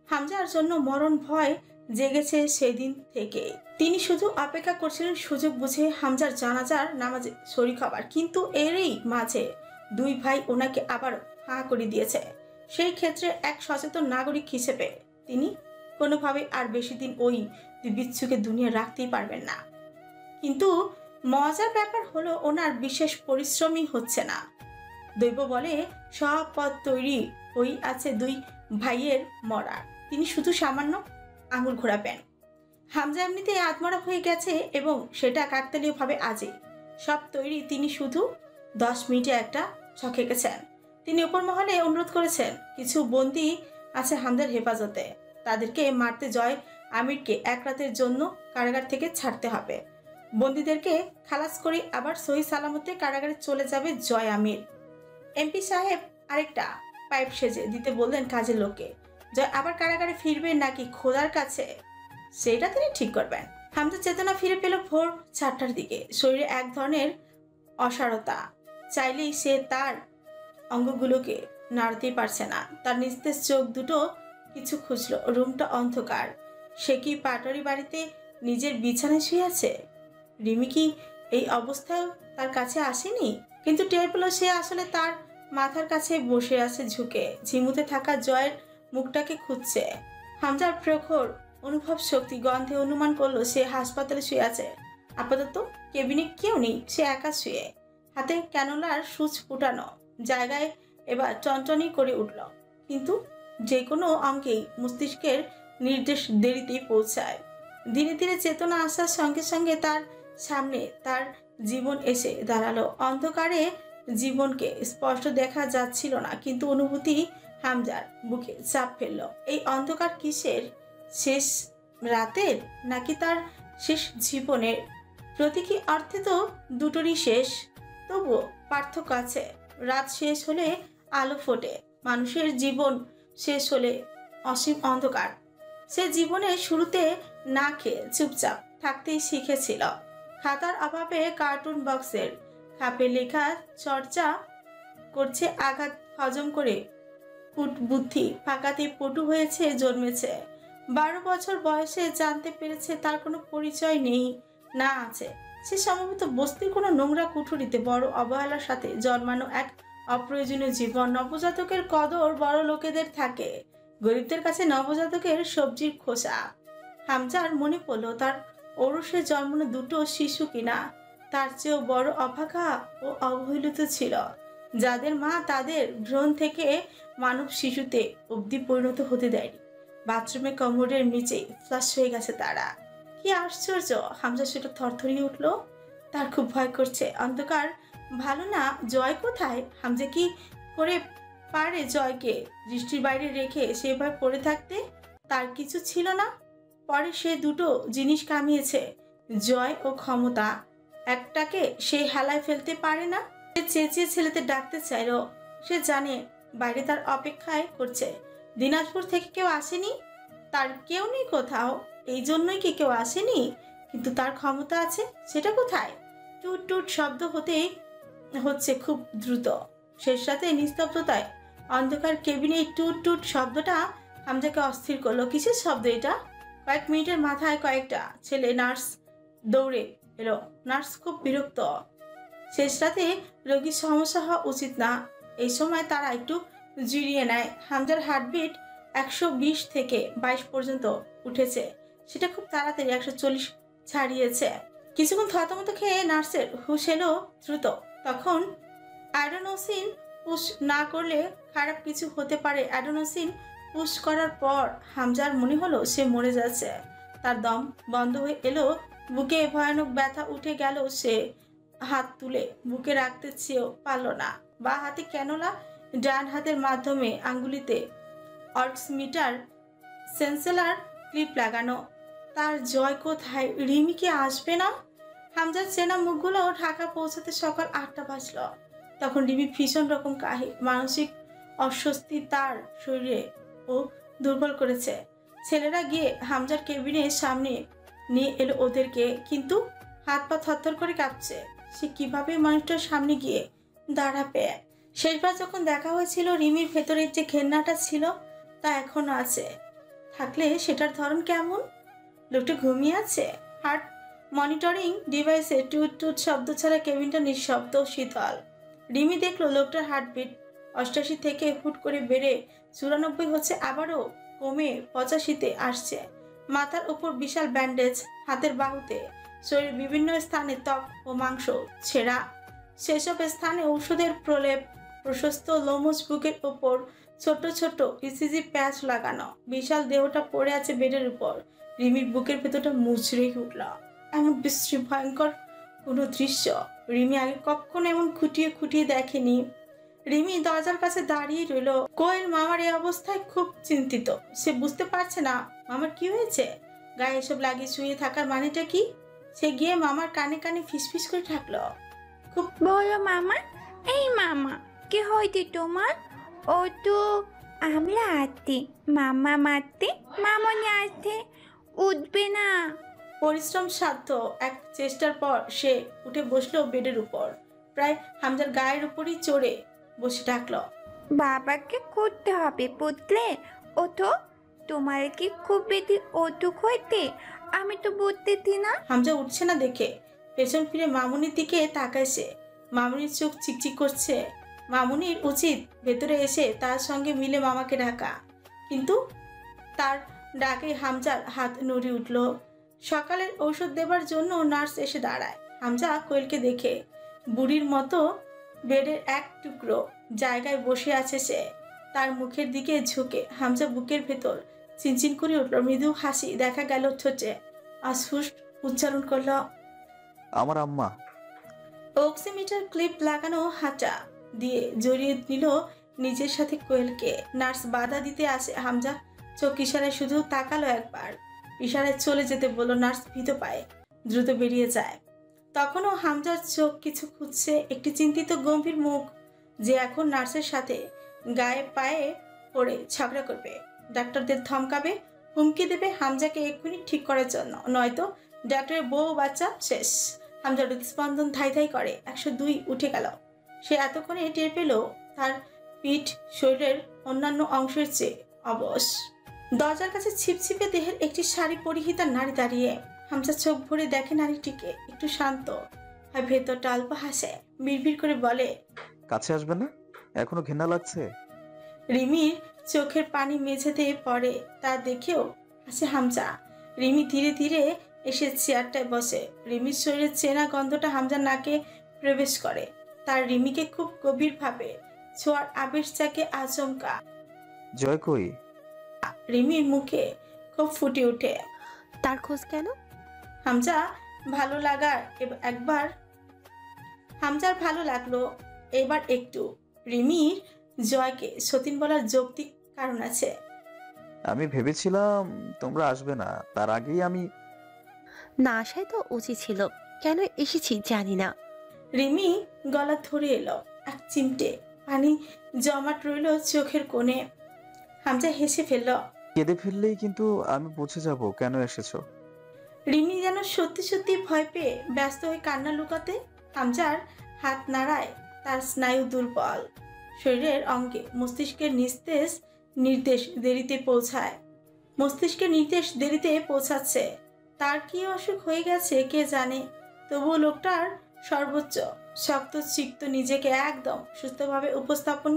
হামজার জন্য মরণ ভয় জেগেছে সেদিন থেকে। তিনি শুধু অপেক্ষা করছিলেন সুযোগ বুঝে হামজার জানাজার নামাজে শরীক হবার। কিন্তু এরই মাঝে 2 ভাই ওনাকে আবার হাঁ করে দিয়েছে। সেই ক্ষেত্রে এক সচেতন নাগরিক হিসেবে তিনি কোনোভাবে আর বেশি দিন ওই বিচ্ছুকে দুনিয়া রাখতেই পারবেন না। কিন্তু মজার ব্যাপার হলো ওনার বিশেষ পরিশ্রমই হচ্ছে না। দৈব বলে সব পথ তৈরি হই আছে 2 ভাইয়ের মরার। তিনি শুধু সামান্য আঙুল ঘোরাবেন। হামজা এমনিতেই আত্মরা হয়ে গেছে এবং সেটা কাকতালীয় ভাবে আজই সব তৈরি। তিনি শুধু 10 মিনিটে একটা ছকে গেছেন। তিনি উপর মহলে অনুরোধ করেছেন, কিছু বন্দী আছে হামজার হেফাজতে, তাদেরকে মারতে জয় আমিরকে 1 রাতের জন্য কারাগার থেকে ছাড়তে হবে। বন্দীদেরকে খালাস করে আবার সহি সালামতে কারাগারে চলে যাবে জয় আমির। এমপি সাহেব আরেকটা পাইপ সেজে দিতে বললেন কাজের লোককে। জয় আবার কারাগারে ফিরবে নাকি খোদার কাছে, সেটা তিনি ঠিক করবেন। হামজা চেতনা ফিরে পেল ভোর 4টার দিকে। শরীরে এক ধরনের অসারতা, চাইলেই সে তার অঙ্গগুলোকে নাড়তেই পারছে না। তার নিস্তেজ চোখ দুটো কিছু খুঁজল। রুমটা অন্ধকার। সে কি পাটরি বাড়িতে নিজের বিছানায় শুয়ে আছে? রিমি কি এই অবস্থায় তার কাছে আসেনি? কিন্তু টের পেল সে আসলে তার মাথার কাছে বসে আছে ঝুঁকে। ঝিমুতে থাকা জয়ের মুখটাকে খুঁজছে। হামজার প্রখর অনুভব শক্তি গন্ধে অনুমান করলো সে হাসপাতালে শুয়ে আছে। আপাতত কেবিনে কেউ নেই, সে একা শুয়ে। হাতে ক্যানোলার সুচ ফুটানো জায়গায় এবার টনটনি করে উঠল। কিন্তু যে কোনো অঙ্কেই মস্তিষ্কের নির্দেশ দেরিতেই পৌঁছায়। ধীরে ধীরে চেতনা আসার সঙ্গে সঙ্গে তার সামনে তার জীবন এসে দাঁড়ালো। অন্ধকারে জীবনকে স্পষ্ট দেখা যাচ্ছিল না, কিন্তু অনুভূতি হামজার বুকে চাপ ফেলল। এই অন্ধকার কিসের? শেষ রাতের নাকি তার শেষ জীবনের? প্রতীকী অর্থে তো দুটোরই শেষ, তবুও পার্থক্য আছে। রাত শেষ হলে আলো ফোটে, মানুষের জীবন শেষ হলে অসীম অন্ধকার। সে জীবনের শুরুতে না খেয়ে চুপচাপ থাকতেই শিখেছিল। খাতার অভাবে কার্টুন বক্সের খাপে লেখা চর্চা করছে, আঘাত হজম করে কুট বুদ্ধি ফাঁকাতে পটু হয়েছে, জন্মেছে। 12 বছর বয়সে জানতে পেরেছে তার কোনো পরিচয় নেই, না আছে সে সম্ভবত বস্তির কোনো নোংরা কুঠুরিতে বড় অবহেলার সাথে জন্মানো এক অপ্রয়োজনীয় জীবন। নবজাতকের কদর বড় লোকেদের থাকে, গরিবদের কাছে নবজাতকের সবজির খোসা। হামজার মনে পড়লো তার ঔরসে জন্মানো দুটো শিশু কিনা তার চেয়েও বড় অভাগা ও অবহেলিত ছিল, যাদের মা তাদের ভ্রূণ থেকে মানব শিশুতে অবধি পরিণত হতে দেয়নি। বাথরুমে কমোডের নিচে ফ্লাশ হয়ে গেছে তারা। কি আশ্চর্য! হামজা সেটা থরথরিয়ে উঠল। তার খুব ভয় করছে। অন্ধকার ভালো না। জয় কোথায়? হামজা কি করে পারে জয়কে দৃষ্টির বাইরে রেখে সেভাবে পড়ে থাকতে? তার কিছু ছিল না। পরে সে দুটো জিনিস কামিয়েছে, জয় ও ক্ষমতা। একটাকে সে হেলায় ফেলতে পারে না। সে চেঁচিয়ে ছেলেতে ডাকতে চাইল। সে জানে বাইরে তার অপেক্ষায় করছে। দিনাজপুর থেকে কেউ আসেনি, তার কেউ নেই কোথাও, এই জন্যই কি কেউ আসেনি? কিন্তু তার ক্ষমতা আছে, সেটা কোথায়? টুট টুট শব্দ হতেই হচ্ছে খুব দ্রুত, শেষ রাতে নিস্তব্ধতায় অন্ধকার কেবিনে এই টুট টুট শব্দটা হামজাকে অস্থির করলো। কিসের শব্দ এটা? কয়েক মিনিটের মাথায় কয়েকটা ছেলে নার্স দৌড়ে এলো। নার্স খুব বিরক্ত। শেষ রাতে রোগীর সমস্যা হওয়া উচিত না, এই সময় তারা একটু জিরিয়ে নেয়। হামজার হার্টবিট 120 থেকে 22 পর্যন্ত উঠেছে, সেটা খুব তাড়াতাড়ি 140 ছাড়িয়েছে। কিছুক্ষণ থতমত খেয়ে নার্সের হুঁশ এলো দ্রুত। তখন অ্যাডেনোসিন পুশ না করলে খারাপ কিছু হতে পারে। অ্যাডেনোসিন পুশ করার পর হামজার মনে হলো সে মরে যাচ্ছে। তার দম বন্ধ হয়ে এলো, বুকে ভয়ানক ব্যথা উঠে গেল। সে হাত তুলে বুকে রাখতে চেয়েও পারল না। বা হাতে ক্যানোলা, ডান হাতের মাধ্যমে আঙ্গুলিতে অক্সমিটার সেন্সেলার ক্লিপ লাগানো। তার জয় কোথায়? রিমি কি আসবে না? হামজার চেনা মুখগুলো ঢাকা পৌঁছাতে সকাল 8টা বাজল। তখন রিমি ভীষণ রকম কাহিল। মানসিক অস্বস্তি তার শরীরে ও দুর্বল করেছে। ছেলেরা গিয়ে হামজার কেবিনের সামনে নিয়ে এলো ওদেরকে, কিন্তু হাত পা থরথর করে কাঁপছে। সে কিভাবে মানুষটার সামনে গিয়ে দাঁড়াবে? শেষবার যখন দেখা হয়েছিল রিমির ভেতরের যে ঘেন্নাটা ছিল তা এখনো আছে। থাকলে সেটার ধরন কেমন? লোকটা ঘুমিয়ে আছে। হার্ট মনিটরিং ডিভাইসে টুট টুট শব্দ ছাড়া কেবিনটা নিঃশব্দ শীতল। রিমি দেখলো লোকটার হার্টবিট 88 থেকে হুট করে বেড়ে 94 হচ্ছে, আবারও কমে 85-তে আসছে। মাথার উপর বিশাল ব্যান্ডেজ, হাতের বাহুতে, শরীরের বিভিন্ন স্থানে ত্বক ও মাংস ছেঁড়া, সেসব স্থানে ঔষধের প্রলেপ, প্রশস্ত লোমজ বুকের ওপর ছোট ছোট ইসিজি প্যাচ লাগানো। বিশাল দেহটা পড়ে আছে বেডের উপর। রিমির বুকের ভেতরটা মুচড়ে উঠল। এমন বিশ্রী ভয়ঙ্কর কোনো দৃশ্য রিমি আগে কখনো এমন খুঁটিয়ে খুঁটিয়ে দেখেনি। রিমি দরজার কাছে দাঁড়িয়ে রইল। কোয়েল মামার এই অবস্থায় খুব চিন্তিত। সে বুঝতে পারছে না মামার কি হয়েছে। গায়ে এসব লাগিয়ে শুয়ে থাকার মানেটা কি? সে গিয়ে মামার কানে কানে ফিসফিস করে থাকলো। খুব বলো মামা, এই মামা কি হয়েছে তোমার? ও তো আমরা আসতে, মামা মারতে, মামনি আসতে, উঠবে না। পরিশ্রম সাধ্য এক চেষ্টার পর সে উঠে বসলো বেডের উপর, প্রায় হামজার গায়ের উপরই চড়ে বসে ডাকলো, বাবাকে করতে হবে বুঝলে? ওঠো, তোমার কি খুব বেশি অটুক হইতে? আমি তো বুঝতেছি না। হামজা উঠছে না দেখে পেছন ফিরে মামুনির দিকে তাকায় সে। মামুনির চোখ চিকচিক করছে। মামুনির উচিত ভেতরে এসে তার সঙ্গে মিলে মামাকে ডাকা, কিন্তু তার ডাকে হামজার হাত নড়ে উঠল। সকালের ঔষধ দেবার জন্য নার্স এসে দাঁড়ায়। হামজা কোয়েলকে দেখে বুড়ির মতো বেডের এক টুকরো জায়গায় বসে আছে সে। তার মুখের দিকে ঝুঁকে হামজা বুকের ভেতর চিনচিন করে উঠল। মৃদু হাসি দেখা গেল ঠোঁটে। অস্ফুট উচ্চারণ করল, আমার আম্মা। অক্সিমিটার ক্লিপ লাগানো হাঁটা দিয়ে জড়িয়ে নিল নিজের সাথে কোয়েলকে। নার্স বাধা দিতে আসে। হামজা চোখ ইশারায় শুধু তাকালো একবার, ইশারায় চলে যেতে বলল। নার্স ভীত পায়, দ্রুত বেরিয়ে যায়। তখনও হামজার চোখ কিছু খুঁজছে, একটি চিন্তিত গম্ভীর মুখ, যে এখন নার্সের সাথে গায়ে পায়ে পড়ে ঝগড়া করবে, ডাক্তারদের ধমকাবে, হুমকি দেবে হামজাকে এক্ষুনি ঠিক করার জন্য, নয়তো ডাক্তারের বউ বাচ্চা শেষ। হামজার হৃদস্পন্দন ধাই ধাই করে। 102 উঠে গেল। সে এতক্ষণে টের পেল তার পিঠ শরীরের অন্যান্য অংশের চেয়ে অবশ। দরজার কাছে ছিপছিপে দেহের একটি শাড়ি পরিহিতা নারী দাঁড়িয়ে। হামজা চোখ ভরে দেখে নারীটিকে, একটু শান্ত হয়, ভেতরটা অল্প হাসে, বিড়বিড় করে বলে, কাছে আসবে না? এখনো ঘৃণা লাগছে? রিমির চোখের পানি মেঝেতে পড়ে, তা দেখেও হাসে হামজা। রিমি ধীরে ধীরে এসে চেয়ারটায় বসে। রিমির শরীরের চেনা গন্ধটা হামজার নাকে প্রবেশ করে। তার রিমিকে খুব গভীরভাবে ছোঁয়ার আবেশ জাগে আচমকা। জয় কই? রিমির মুখে খুব ফুটে ওঠে। তার খোঁজ কেন? হামজা ভালো লাগার একবার হামজার ভালো লাগলো, এবার একটু। রিমির জয়কে সতীন বলার যৌক্তিক কারণ আছে। আমি ভেবেছিলাম তোমরা আসবে না, তার আগেই আমি। না আসাই তো উচিত ছিল, কেন এসেছি জানি না। রিমি গলা ধরে এলো, এক চিমটে পানি জমাট রইল চোখের কোণে। হামজা হেসে ফেলল। কেঁদে ফেললেই কিন্তু আমি বুঝে যাব কেন এসেছো। রিমি যেন সত্যি সত্যি ভয় পেয়ে ব্যস্ত হয়ে কান্না লুকাতে। হামজার হাত নাড়ায়, তার স্নায়ু দুর্বল। শরীরের অঙ্গে মস্তিষ্কের নির্দেশ দেরিতে পৌঁছায়। মস্তিষ্কের নির্দেশ দেরিতে পৌঁছাচ্ছে। তার কি অসুখ হয়ে গেছে কে জানে, তবুও লোকটার সর্বোচ্চ শক্ত চিত্ত নিজেকে একদম সুস্থভাবে উপস্থাপন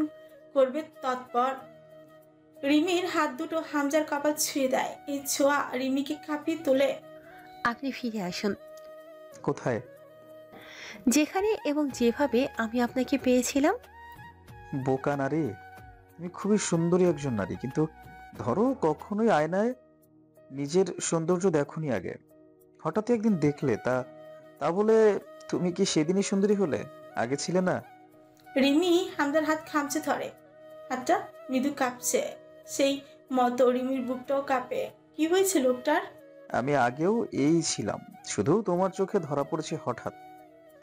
করবে তৎপর। রিমির হাত দুটো হামজার কপাল ছুঁয়ে দেয়। এই ছোঁয়া রিমিকে কাঁপিয়ে তোলে। আপনি ফিরে আসুন। কোথায়? যেখানে এবং যেভাবে আমি আপনাকে পেয়েছিলাম। বোকা নারী, তুমি খুবই সুন্দরী একজন নারী, কিন্তু ধরো কখনোই আয়নায় নিজের সৌন্দর্য দেখোনি আগে, হঠাৎ একদিন দেখলে, তা বলে তুমি কি সেদিনই সুন্দরী হলে? আগে ছিলে না? রিমি হামজার হাত খামচে ধরে। হাতটা মৃদু কাঁপছে, সেই মতো রিমির বুকটাও কাঁপে। কি হয়েছে লোকটার? আমি আগেও এই ছিলাম, শুধু তোমার চোখে ধরা পড়েছে হঠাৎ।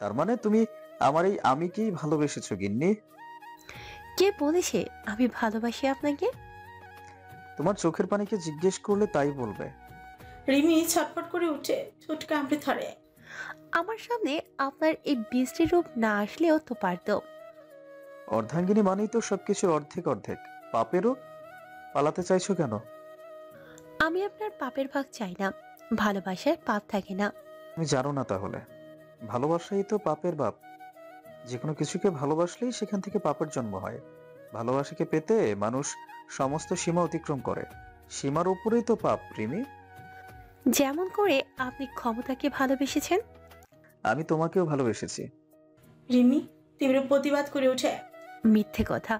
তার মানে তুমি আমার এই আমিকেই ভালোবেসেছো গিন্নি? কে বলেছে আমি ভালোবাসি আপনাকে? তোমার চোখের পানিকে জিজ্ঞেস করলে তাই বলবে। রিমি ছটফট করে উঠে, ঠোঁট কামড়ে ধরে। আমার সামনে আপনার এই বৃষ্টি রূপ না আসলেও তো পারতো। অর্ধাঙ্গিনী মানেই তো সবকিছুর অর্ধেক অর্ধেক। পাপেরও পালাতে চাইছো কেন? আমি আপনার পাপের ভাগ চাই না, ভালোবাসায় পাপ থাকে না। তুমি জানো না তাহলে? ভালোবাসাই তো পাপের বাপ। যে কোনো কিছুকে ভালোবাসলেই সেখান থেকে পাপের জন্ম হয়। ভালোবাসাকে পেতে মানুষ সমস্ত সীমা অতিক্রম করে, সীমার উপরেই তো পাপ। রিমি, যেমন করে আপনি ক্ষমতাকে ভালোবেসেছেন, আমি তোমাকেও ভালোবেসেছি। রিমি তীব্র প্রতিবাদ করে ওঠে। মিথ্যে কথা।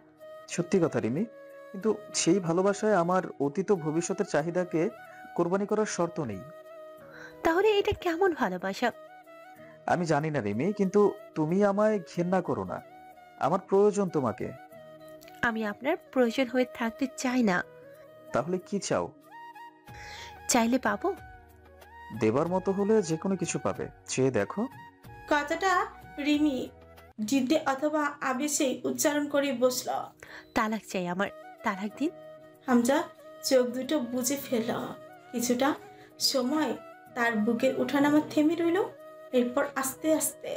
সত্যি কথা রিমি, কিন্তু সেই ভালোবাসায় আমার অতীত ভবিষ্যতের চাহিদাকে কোরবানি করার শর্ত নেই। তাহলে এটা কেমন ভালোবাসা? আমি জানি না রিমি, কিন্তু তুমি আমায় ঘেন্না করো না। আমার প্রয়োজন তোমাকে। আমি আপনার প্রয়োজন হয়ে থাকতে চাই না। তাহলে কি চাও? চাইলে পাবো। দেবার মতো হলে যে কোনো কিছু পাবে, চেয়ে দেখো। কথাটা রিমি জিদ্দে অথবা আবেশেই উচ্চারণ করে বসল। তালাক চাই আমার, তালাক দিন। হামজা চোখ দুটো বুজে ফেলল। কিছুটা সময় তার বুকের উঠানামা থেমে রইল। এরপর আস্তে আস্তে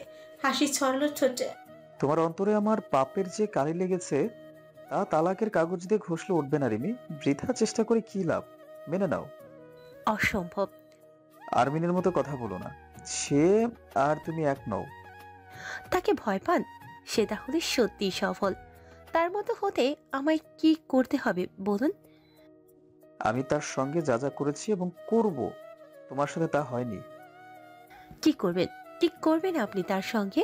হাসি ছড়ল ঠোঁটে। তোমার অন্তরে আমার পাপের যে কালি লেগেছে তা তালাকের কাগজ দিয়ে ঘষলে উঠবে না রিমি। বৃথা চেষ্টা করে কি লাভ? মেনে নাও। অসম্ভব। আরমিনের মতো কথা বলো না। সে আর তুমি এক নও। তাকে ভয় পান? সে তাহলে সত্যি সফল। তার মতো হতে আমায় কি করতে হবে বলুন? আমি তার সঙ্গে যা যা করেছি এবং করব, তোমার সাথে তা হয়নি। কি করবেন? কি করবেন আপনি তার সঙ্গে?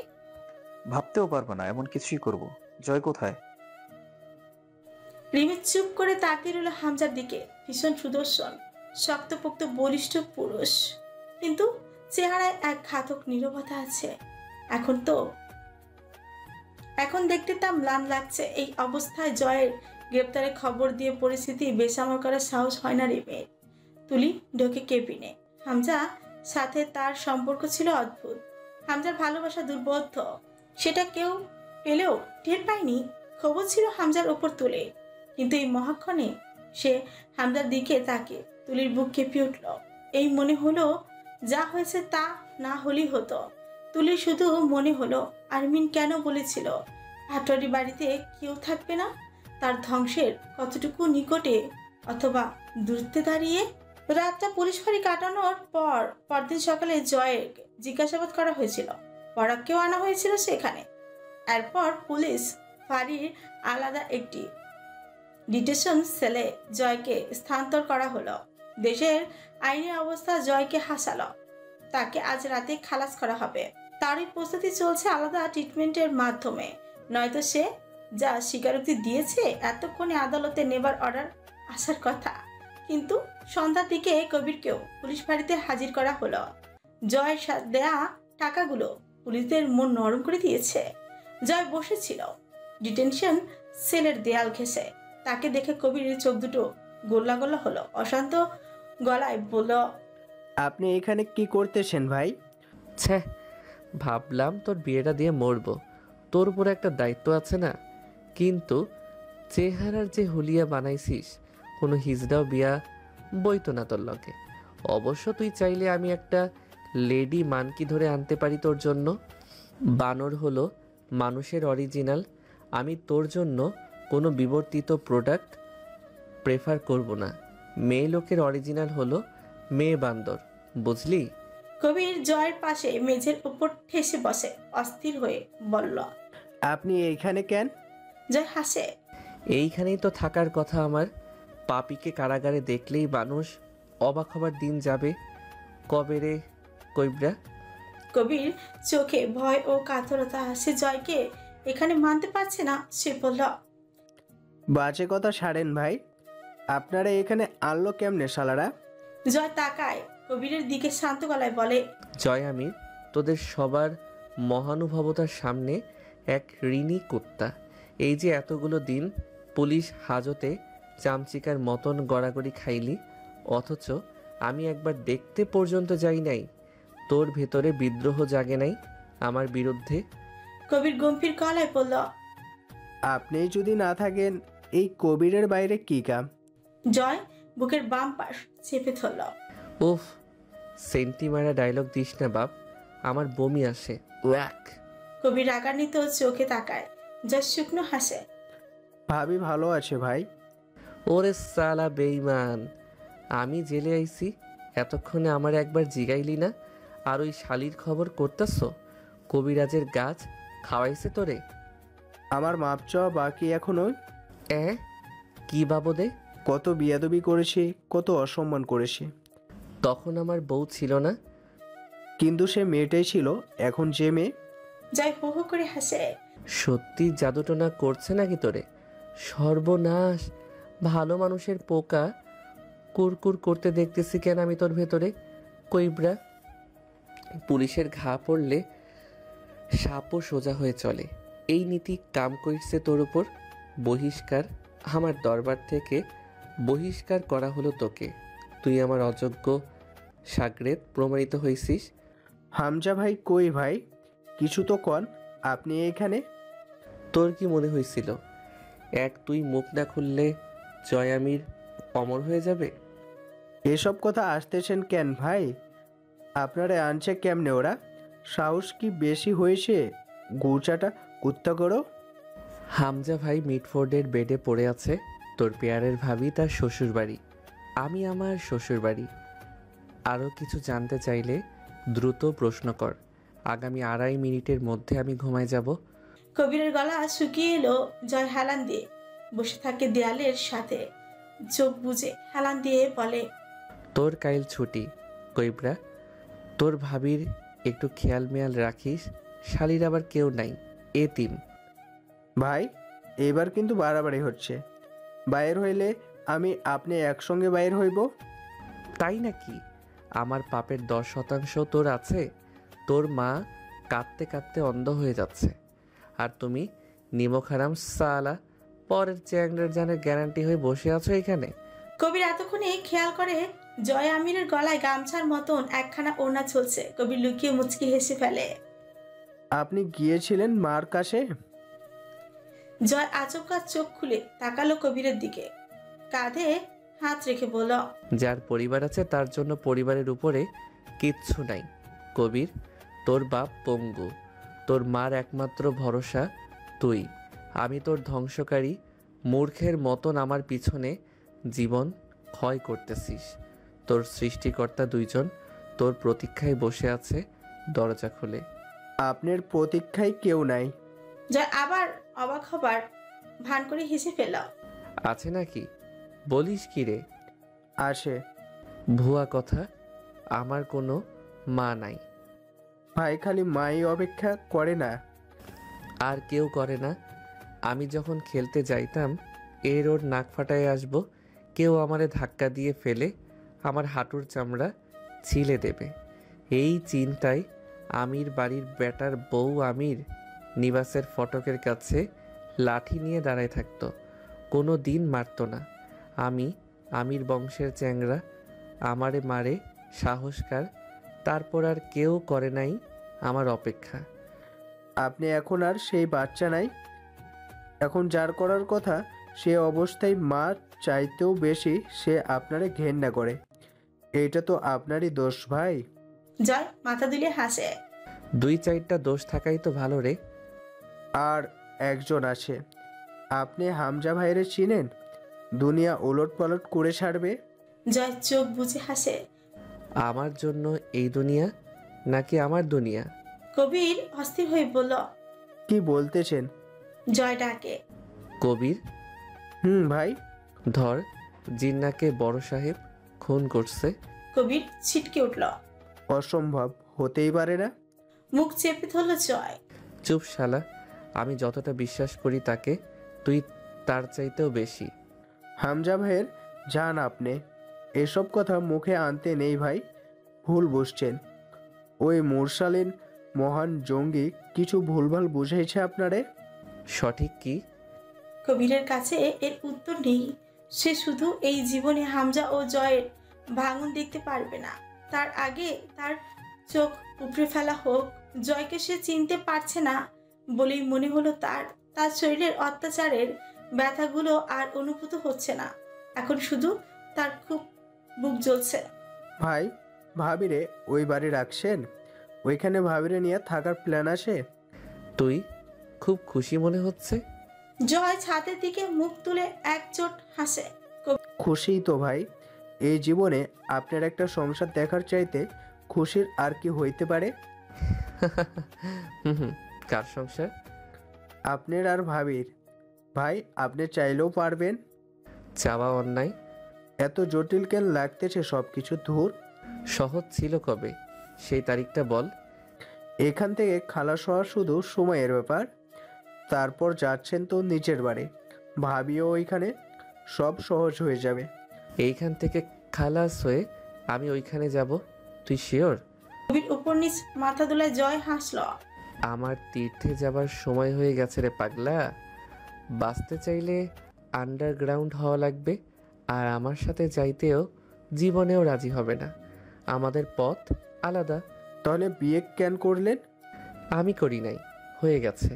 ভাবতেও পারবো না এমন কিছুই করব। জয় কোথায়? রিমি চুপ করে তাকিয়ে রইল হামজার দিকে। ভীষণ সুদর্শন, শক্তপোক্ত বলিষ্ঠ পুরুষ, কিন্তু চেহারায় এক ঘাতক নীরবতা আছে। এখন দেখতে তা ম্লান লাগছে। এই অবস্থায় জয়ের গ্রেপ্তারের খবর দিয়ে পরিস্থিতি বেসামাল করার সাহস হয় না রিমির। তুলি ঢোকে কেবিনে। হামজা সাথে তার সম্পর্ক ছিল অদ্ভুত। হামজার ভালোবাসা দুর্বোধ্য, সেটা কেউ পেলেও টের পায়নি। খবর ছিল হামজার ওপর তুলে, কিন্তু এই মহাক্ষণে সে হামজার দিকে তাকে তুলির বুক কেঁপে উঠল। এই মনে হলো যা হয়েছে তা না হলেই হতো। তুলির শুধু মনে হলো আরমিন কেন বলেছিল পাটোয়ারি বাড়িতে কেউ থাকবে না। তার ধ্বংসের কতটুকু নিকটে অথবা দূরত্বে দাঁড়িয়ে রাতটা পুলিশ ফাঁড়ি কাটানোর পর পরদিন সকালে জয়ের জিজ্ঞাসাবাদ করা হয়েছিল। পরাগকেও আনা হয়েছিল সেখানে। এরপর পুলিশ ফাঁড়ির আলাদা একটি ডিটেনশন সেলে জয়কে স্থানান্তর করা হলো। দেশের আইনি অবস্থা জয়কে হাসালো। তাকে আজ রাতে খালাস করা হবে। তারই প্রস্তুতি চলছে আলাদা ট্রিটমেন্টের মাধ্যমে। নয়তো সে যা স্বীকারোক্তি দিয়েছে এতক্ষণে আদালতে নেবার অর্ডার আসার কথা। কিন্তু সন্ধ্যার দিকে কবিরকেও পুলিশ ফাঁড়িতে হাজির করা হলো। জয়ের দেয়া টাকাগুলো পুলিশদের মন নরম করে দিয়েছে। জয় বসেছিল ডিটেনশন সেলের দেয়াল ঘেঁষে। তাকে দেখে কবিরের চোখ দুটো গোল্লা গোল্লা হলো। অশান্ত গলায় বলল, আপনি এখানে কি করতেছেন ভাই? ছ্যা, ভাবলাম তোর বিয়েটা দিয়ে মরবো, তোর উপরে একটা দায়িত্ব আছে না। কিন্তু চেহারার যে হুলিয়া বানাইছিস, কোনো হিজড়াও বিয়া বইতো না তোর লগে। অবশ্য তুই চাইলে আমি একটা লেডি মানকি ধরে আনতে পারি তোর জন্য। বানর হলো মানুষের অরিজিনাল। আমি তোর জন্য কোনো বিবর্তিত প্রোডাক্ট প্রেফার করব না। মেয়ে লোকের অরিজিনাল হলো মেয়ে বান্দর, বুঝলি? কবির জয়ের পাশে মেঝের উপর ঠেসে বসে অস্থির হয়ে বলল, আপনি এইখানে কেন? জয় হাসে। এইখানেই তো থাকার কথা আমার। পাপিকে কারাগারে দেখলেই মানুষ অবাক হবার দিন যাবে কবে রে কইবরা? কবির চোখে ভয় ও কাতরতা। সে জয়কে এখানে মানতে পারছে না। সে বলল, বাজে কথা ছাড়েন ভাই, আপনারা এখানে আনলো কেমনে শালারা? জয় তাকায় কবিরের দিকে শান্ত গলায় বলে, জয়, আমি তোদের সবার মহানুভবতার সামনে এক ঋণী কুত্তা। এই যে এতগুলো দিন পুলিশ হাজতে চামচিকার মতন গড়াগড়ি খাইলি, অথচ আমি একবার দেখতে পর্যন্ত যাই নাই। তোর ভেতরে বিদ্রোহ জাগে নাই আমার বিরুদ্ধে? কবির গম্ভীর গলায় বলল, আপনি যদি না থাকেন এই কবিরের বাইরে কি কাম? জয় বুকের বাম পাশ চেপে ধরল। উফ, সেন্টিমারা ডায়লগ দিস না বাপ, আমার বমি আসে। ওয়াক। কবির রাগান্বিত চোখে তাকায়। জয় শুকনো হাসে। ভাবি ভালো আছে ভাই? ওরে সালা বেঈমান, আমি জেলে আইছি, এতক্ষণে আমার একবার জিগাইলি না? আর ওই শালির খবর করতেছ? কবিরাজের গাছ খাওয়াইছে তোরে? আমার মাপ চাওয়া বাকি এখনো। কি বাবদে? কত বিয়াদবি করেছি, কত অসম্মান করেছি। তখন আমার বউ ছিল না? কিন্তু সে মেয়েটাই ছিল, এখন যে মেয়ে। জয় হো হো করে হাসে। সত্যি জাদুটোনা করছে নাকি তোরে? সর্বনাশ, ভালো মানুষের পোকা কুরকুর করতে দেখতেছি কেন আমি তোর ভেতরে কইবরা? পুলিশের ঘা পড়লে সাপও সোজা হয়ে চলে, এই নীতি কাম করছে তোর উপর। বহিষ্কার, আমার দরবার থেকে বহিষ্কার করা হলো তোকে। তুই আমার অযোগ্য সাগরেদ প্রমাণিত হয়েছিস। হামজা ভাই কই ভাই? কিছু তো কন, আপনি এখানে? তোর কি মনে হয়েছিল তুই মুখ না খুললে জয় আমির অমর হয়ে যাবে? এসব কথা আসতেছেন কেন ভাই? আপনারা আনছে কেমনে ওরা? সাহস কি বেশি হয়েছে? গৌচাটা কুত্তা করো। হামজা ভাই মিটফোর্ডের বেডে পড়ে আছে। তোর পেয়ারের ভাবি তার শ্বশুর বাড়ি, আমি আমার শ্বশুর বাড়ি। আরও কিছু জানতে চাইলে দ্রুত প্রশ্ন কর। আগামী 2.5 মিনিটের মধ্যে আমি ঘুমায় যাব। কবিরের গলা শুকিয়ে এলো। জয় হেলান দিয়ে বসে থাকে দেয়ালের সাথে। চোখ বুজে হেলান দিয়ে বলে, তোর কাইল ছুটি কইবরা। তোর ভাবির একটু খেয়াল মেয়াল রাখিস, শালির আবার কেউ নাই, এতিম। ভাই এবার কিন্তু বাড়াবাড়ি হচ্ছে। বাইর হইলে আমি আপনি একসঙ্গে বাইর হইব। তাই নাকি? আমার পাপের 10% তোর আছে। তোর মা কাঁদতে কাঁদতে অন্ধ হয়ে যাচ্ছে, আর তুমি নিমখারাম সালা পরের চ্যাংড়ের জানের গ্যারান্টি হয়ে বসে আছো এখানে। কবির এতক্ষণে খেয়াল করে জয় আমিরের গলায় গামছার মতন একখানা ওড়না চলছে। কবির লুকিয়ে মুচকি হেসে ফেলে। আপনি গিয়েছিলেন মার কাছে? জয় আচমকা চোখ খুলে তাকালো কবিরের দিকে। কাঁধে হাত রেখে বলল, যার পরিবার আছে তার জন্য পরিবারের উপরে কিচ্ছু নাই কবির। তোর বাপ পঙ্গু, তোর মার একমাত্র ভরসা তুই। আমি তোর ধ্বংসকারী মূর্খের মতন আমার পিছনে জীবন ক্ষয় করতেছিস। তোর সৃষ্টিকর্তা দুইজন তোর প্রতীক্ষায় বসে আছে, দরজা খুলে। আপনার প্রতীক্ষায় কেউ নাই। জয় আবার অবাক হবার ভান করে হেসে ফেল। আছে নাকি? বলিস কি রে? আসে। ভুয়া কথা, আমার কোনো মা নাই। ভাই খালি মাই অপেক্ষা করে না, আর কেউ করে না। আমি যখন খেলতে যাইতাম এর ওর নাক ফাটায় আসবো, কেউ আমারে ধাক্কা দিয়ে ফেলে আমার হাঁটুর চামড়া ছিলে দেবে। এই চিন্তায় আমির বাড়ির বেটার বউ আমির নিবাসের ফটকের কাছে লাঠি নিয়ে দাঁড়ায় থাকতো, কোনো দিন মারতো না। আমির বংশের চ্যাংরা, আমারে মারে সাহসকার, তারপর আর কেউ করে নাই আমার অপেক্ষা। আপনি এখন আর সেই বাচ্চা নাই। এখন যার করার কথা সে অবস্থায় মা চাইতেও বেশি সে আপনারে ঘেন্না করে। এইটা তো আপনারই দোষ ভাই। জয় মাথা দুলিয়ে হাসে। 2-4টা দোষ থাকাই তো ভালো রে। আর একজন আছে, আপনি হামজা ভাইরে চিনেন? দুনিয়া ওলট পালট করে ছাড়বে। জয় চোখ বুজে হাসে। আমার জন্য এই দুনিয়া নাকি আমার দুনিয়া? কবির অস্থির হয়ে বলল। কি বলতেছেন? জয় ডাকে। কবির? ভাই। ধর, জিন্নাকে বড় সাহেব খুন করছে। কবির ছিটকে উঠল। অসম্ভব, হতেই পারে না। মুখ চেপে ধরল জয়। চুপ শালা, আমি যতটা বিশ্বাস করি তাকে, তুই তার চাইতেও বেশি। হামজা ভাইয়ের জান আপনি, এসব কথা মুখে আনতে নেই ভাই, ভুল বুঝছেন। ওই মুরসালিন মহান জঙ্গি কিছু ভুলভাল বুঝাইছে আপনারে। সঠিক কি? কবিরের কাছে এর উত্তর নেই। সে শুধু এই জীবনে হামজা ও জয়ের ভাঙন দেখতে পারবে না। তার আগে তার চোখ উপড়ে ফেলা হোক। জয়কে সে চিনতে পারছে না বলেই মনে হলো তার শরীরের অত্যাচারের ব্যথাগুলো আর অনুভূত হচ্ছে না। এখন শুধু তার খুব বুক জ্বলছে। ভাই, ভাবিরে ওই বাড়ি রাখছেন? ওইখানে ভাবিরে নিয়ে থাকার প্ল্যান আছে? তুই খুব খুশি মনে হচ্ছে। জয় ছাদের দিকে মুখ তুলে এক চোট হাসে। খুশি তো ভাই, এই জীবনে আপনার একটা সংসার দেখার চাইতে খুশির আর কি হইতে পারে? কার সংসার? আপনার আর ভাবির। ভাই, আপনি চাইলেও পারবেন। চাওয়া অন্যায়। এত জটিল কেন লাগতেছে সব কিছু? ধুর, সহজ ছিল কবে, সেই তারিখটা বল। এখান থেকে খালাস হওয়া শুধু সময়ের ব্যাপার। তারপর যাচ্ছেন তো নিচের বাড়ি, ভাবিও ওইখানে, সব সহজ হয়ে যাবে। এইখান থেকে খালাস হয়ে আমি ওইখানে যাব, তুই শিওর? কবির উপর নিচ মাথা দুলায় জয় হাসল। আমার তীর্থে যাবার সময় হয়ে গেছে রে পাগলা। বাঁচতে চাইলে আন্ডারগ্রাউন্ড হওয়া লাগবে, আর আমার সাথে যাইতেও জীবনেও রাজি হবে না। আমাদের পথ আলাদা। তাহলে বিয়ে কেন করলেন? আমি করি নাই, হয়ে গেছে।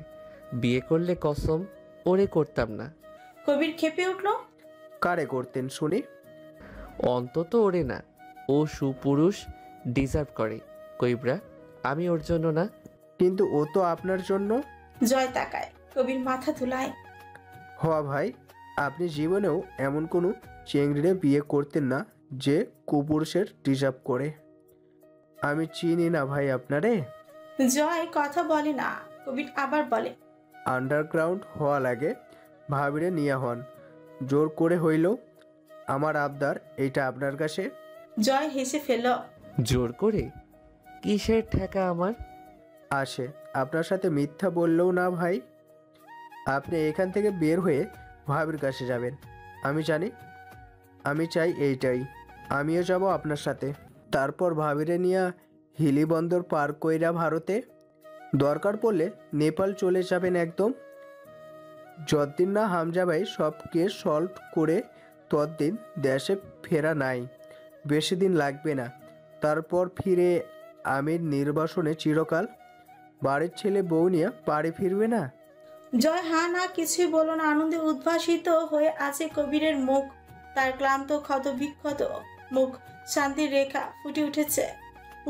বিয়ে করলে কসম ওরে করতাম না। কবির ক্ষেপে উঠল। কারে করতেন শুনি? অন্তত ওরে না, ও সুপুরুষ, ডিজার্ভ করে। কইবরা, আমি ওর জন্য না। কিন্তু ও তো আপনার জন্য। জয় তাকায়, কবির মাথা ধুলায়। হওয়া ভাই, আপনি জীবনেও এমন কোনো চেংড়িরে বিয়ে করতেন না যে কুপুরুষের ডিজার্ভ করে। আমি চিনি না ভাই আপনারে। জয় কথা বলে না। কবির আবার বলে, আন্ডারগ্রাউন্ড হওয়া লাগে, ভাবিরে নিয়ে হন। জোর করে হইল আমার আবদার এইটা আপনার কাছে। জয় হেসে ফেল। জোর করে? কিসের ঠেকা আমার? আসে, আপনার সাথে মিথ্যা বললেও না ভাই। আপনি এখান থেকে বের হয়ে ভাবির কাছে যাবেন, আমি জানি। আমি চাই এইটাই। আমিও যাব আপনার সাথে। তারপর ভাবিরে নিয়ে হিলি বন্দর পার কইরা ভারতে, দরকার পড়লে নেপাল চলে যাবেন একদম। যতদিন না হামজা ভাই সব কেস সলভ করে ততদিন দেশে ফেরা নাই। বেশি দিন লাগবে না। তারপর ফিরে আমির নির্বাসনে চিরকাল। বাড়ির ছেলে বউ নিয়ে বাড়ি ফিরবে না। জয় হা না কিছুই বলল না। আনন্দে উদ্ভাসিত হয়ে আছে কবিরের মুখ। তার ক্লান্ত ক্ষত বিক্ষত মুখ শান্তির রেখা ফুটে উঠেছে।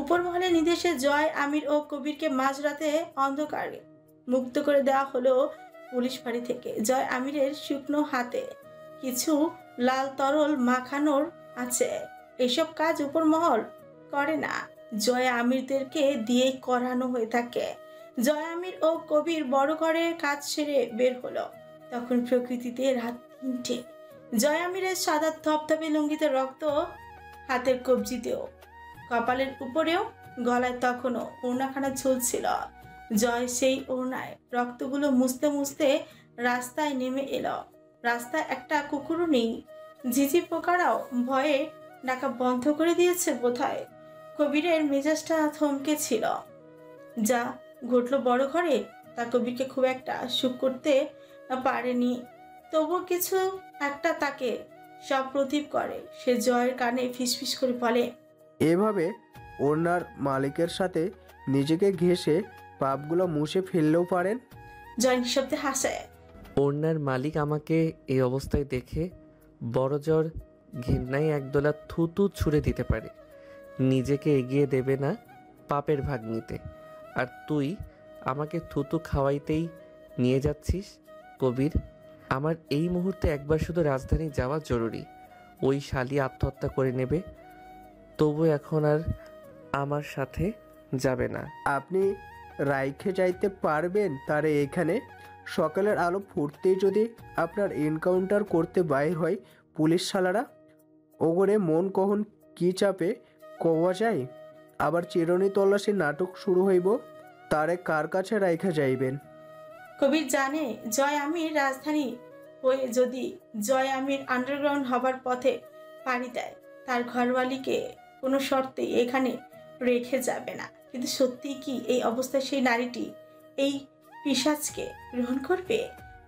উপর মহলে নির্দেশে জয়, আমির ও কবিরকে মাঝরাতে অন্ধকারে মুক্ত করে দেওয়া হলো পুলিশ ফাঁড়ি থেকে। জয় আমিরের শুকনো হাতে কিছু লাল তরল মাখানোর আছে। এসব কাজ উপর মহল করে না, জয় আমিরদেরকে দিয়েই করানো হয়ে থাকে। জয় আমির ও কবির বড় ঘরে কাজ সেরে বের হলো। তখন প্রকৃতিতে রাত 3টে। জয় আমিরের সাদা ধপধপে লুঙ্গিতে রক্ত, হাতের কবজিতেও, কপালের উপরেও, গলায় তখনও ওড়নাখানা ঝুলছিল। জয় সেই ওড়নায় রক্তগুলো মুছতে মুছতে রাস্তায় নেমে এলো। রাস্তায় একটা কুকুরও নেই, ঝিঝি পোকারাও ভয়ে ডাকা বন্ধ করে দিয়েছে বোধহয়। কবিরের মেজাজটা থমকে ছিল। যা ঘটলো বড় ঘরে তা কবিরকে খুব একটা সুখ করতে পারেনি, তবু কিছু একটা তাকে সব প্রদীপ করে। সে জয়ের কানে ফিসফিস করে বলে, এভাবে ওনার মালিকের সাথে নিজেকে ঘেঁষে পাপগুলো মুছে ফেললেও পারেন। জয় নিঃশব্দে হাসে। ওড়নার মালিক আমাকে এই অবস্থায় দেখে বড় জোর ঘৃণায় একদলা থুতু ছুঁড়ে দিতে পারে। নিজেকে এগিয়ে দেবে না পাপের ভাগ নিতে, আর তুই আমাকে থুতু খাওয়াইতেই নিয়ে যাচ্ছিস। কবির, আমার এই মুহূর্তে একবার শুধু রাজধানী যাওয়া জরুরি। ওই শালি আত্মহত্যা করে নেবে, তবু এখন আর আমার সাথে যাবে না। আপনি রাইখে যাইতে পারবেন তারে এখানে? সকালের আলো ফুটতেই যদি আপনার এনকাউন্টার করতে বাইর হয় পুলিশ শালারা, ওগরে মন কখন কি চাপে কওয়া যায়। আবার চিরুনি তল্লাশি নাটক শুরু হইব, তারে কার কাছে রাইখা যাইবেন? কবির জানে জয় আমির রাজধানী হয়ে যদি জয় আমির আন্ডারগ্রাউন্ড হবার পথে পাড়ি দেয়, তার ঘরওয়ালিকে কোনো শর্তেই এখানে রেখে যাবে না। কিন্তু সত্যি কি এই অবস্থায় সেই নারীটি এই পিশাচকে গ্রহণ করবে?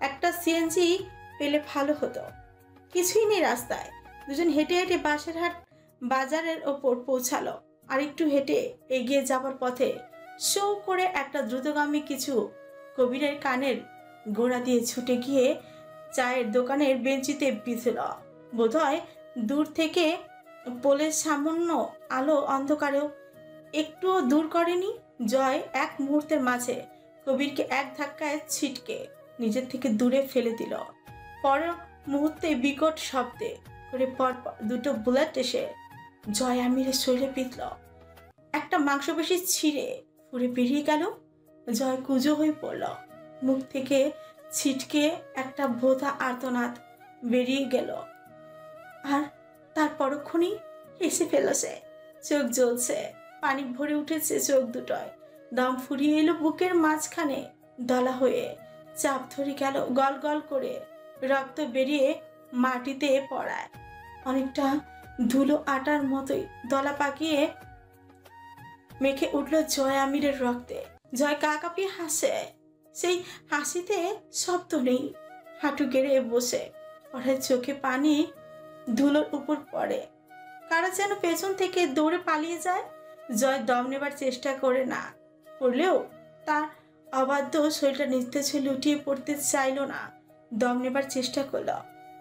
একটা সিএনজি পেলে ভালো হতো। কিছুই নেই রাস্তায়। দুজন হেঁটে হেঁটে বাসেরহাট বাজারের ওপর পৌঁছালো। আর একটু হেঁটে এগিয়ে যাবার পথে শো করে একটা দ্রুতগামী কিছু কবিরের কানের গোড়া দিয়ে ছুটে গিয়ে চায়ের দোকানের বেঞ্চিতে বিঁধল। বোধহয় দূর থেকে পোলের সামান্য আলো অন্ধকারেও একটুও দূর করেনি। জয় এক মুহূর্তের মাঝে কবিরকে এক ধাক্কায় ছিটকে নিজের থেকে দূরে ফেলে দিল। পর মুহূর্তে বিকট শব্দে করে পরপর দুটো বুলেট এসে জয় আমিরের শরীরে বিঁধল। একটা মাংসপেশি ছিঁড়ে ফুরে বেরিয়ে গেল। জয় কুঁজো হয়ে পড়ল। মুখ থেকে ছিটকে একটা ভোঁতা আর্তনাদ বেরিয়ে গেল। আর তার পরক্ষণেই হেসে ফেলল সে। চোখ জ্বলছে, পানি ভরে উঠেছে চোখ দুটোয়। দম ফুরিয়ে এলো বুকের মাঝখানে, দলা হয়ে চাপ ধরে গেল গল গল করে। রক্ত বেরিয়ে মাটিতে পড়ায়। অনেকটা ধুলো আটার মতোই দলা পাকিয়ে মেখে উঠল জয় আমিরের রক্তে। জয় গা কাঁপিয়ে হাসে। সেই হাসিতে শব্দ নেই। হাঁটু গেড়ে বসে পড়ে, চোখে পানি ধুলোর উপর পড়ে। কারা যেন পেছন থেকে দৌড়ে পালিয়ে যায়। জয় দম নেবার চেষ্টা করে না করলেও তার অবাধ্য শরীরটা নিস্তেজ হয়ে লুটিয়ে পড়তে চাইল না। দম নেবার চেষ্টা করল।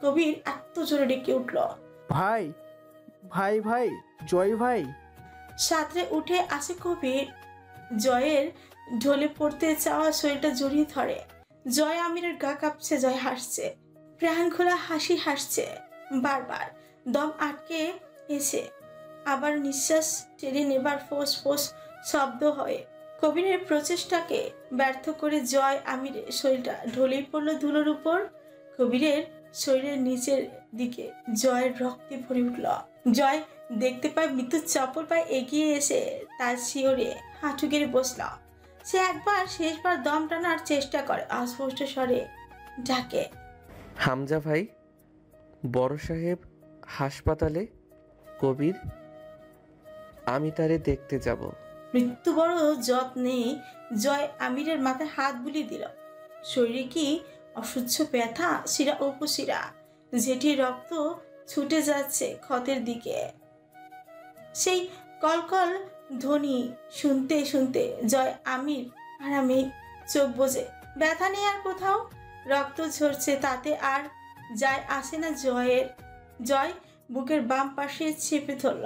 কবির এত জোরে ডেকে উঠল, ভাই ভাই ভাই, জয় ভাই। সাঁতরে উঠে আসে কবির। জয়ের ঢলে পড়তে চাওয়া শরীরটা জড়িয়ে ধরে। জয় আমিরের গা কাঁপছে। জয় হাসছে, প্রাণ খোলা হাসি হাসছে। বারবার দম আটকে এসে আবার নিঃশ্বাস টেনে নেবার ফোঁস ফোঁস শব্দ হয়। কবিরের প্রচেষ্টাকে ব্যর্থ করে জয় আমিরের শরীরটা ঢলেই পড়ল ধুলোর উপর। কবিরের শরীরের নিচের দিকে জয়ের রক্তে ভরে উঠল। জয় দেখতে পায় মৃত্যুর চপল পায়ে এগিয়ে এসে তার শিওরে হাঁটু গেড়ে বসল। সে একবার শেষবার দম টানার চেষ্টা করে। অস্পষ্ট স্বরে ডাকে, হামজা ভাই, বড় সাহেব হাসপাতালে। কবির, আমি তারে দেখতে যাব। মৃত্যু বড় যত্নে জয় আমিরের মাথায় হাত বুলিয়ে দিল। শরীরে কি অসহ্য ব্যথা, শিরা উপশিরা ঝেঁটিয়ে রক্ত ছুটে যাচ্ছে ক্ষতের দিকে। সেই কলকল ধ্বনি শুনতে শুনতে জয় আমির আরামে চোখ বোঝে। ব্যথা নেই আর কোথাও, রক্ত ঝরছে, তাতে আর যায় আসে না জয়ের। জয় বুকের বাম পাশে চেপে ধরল।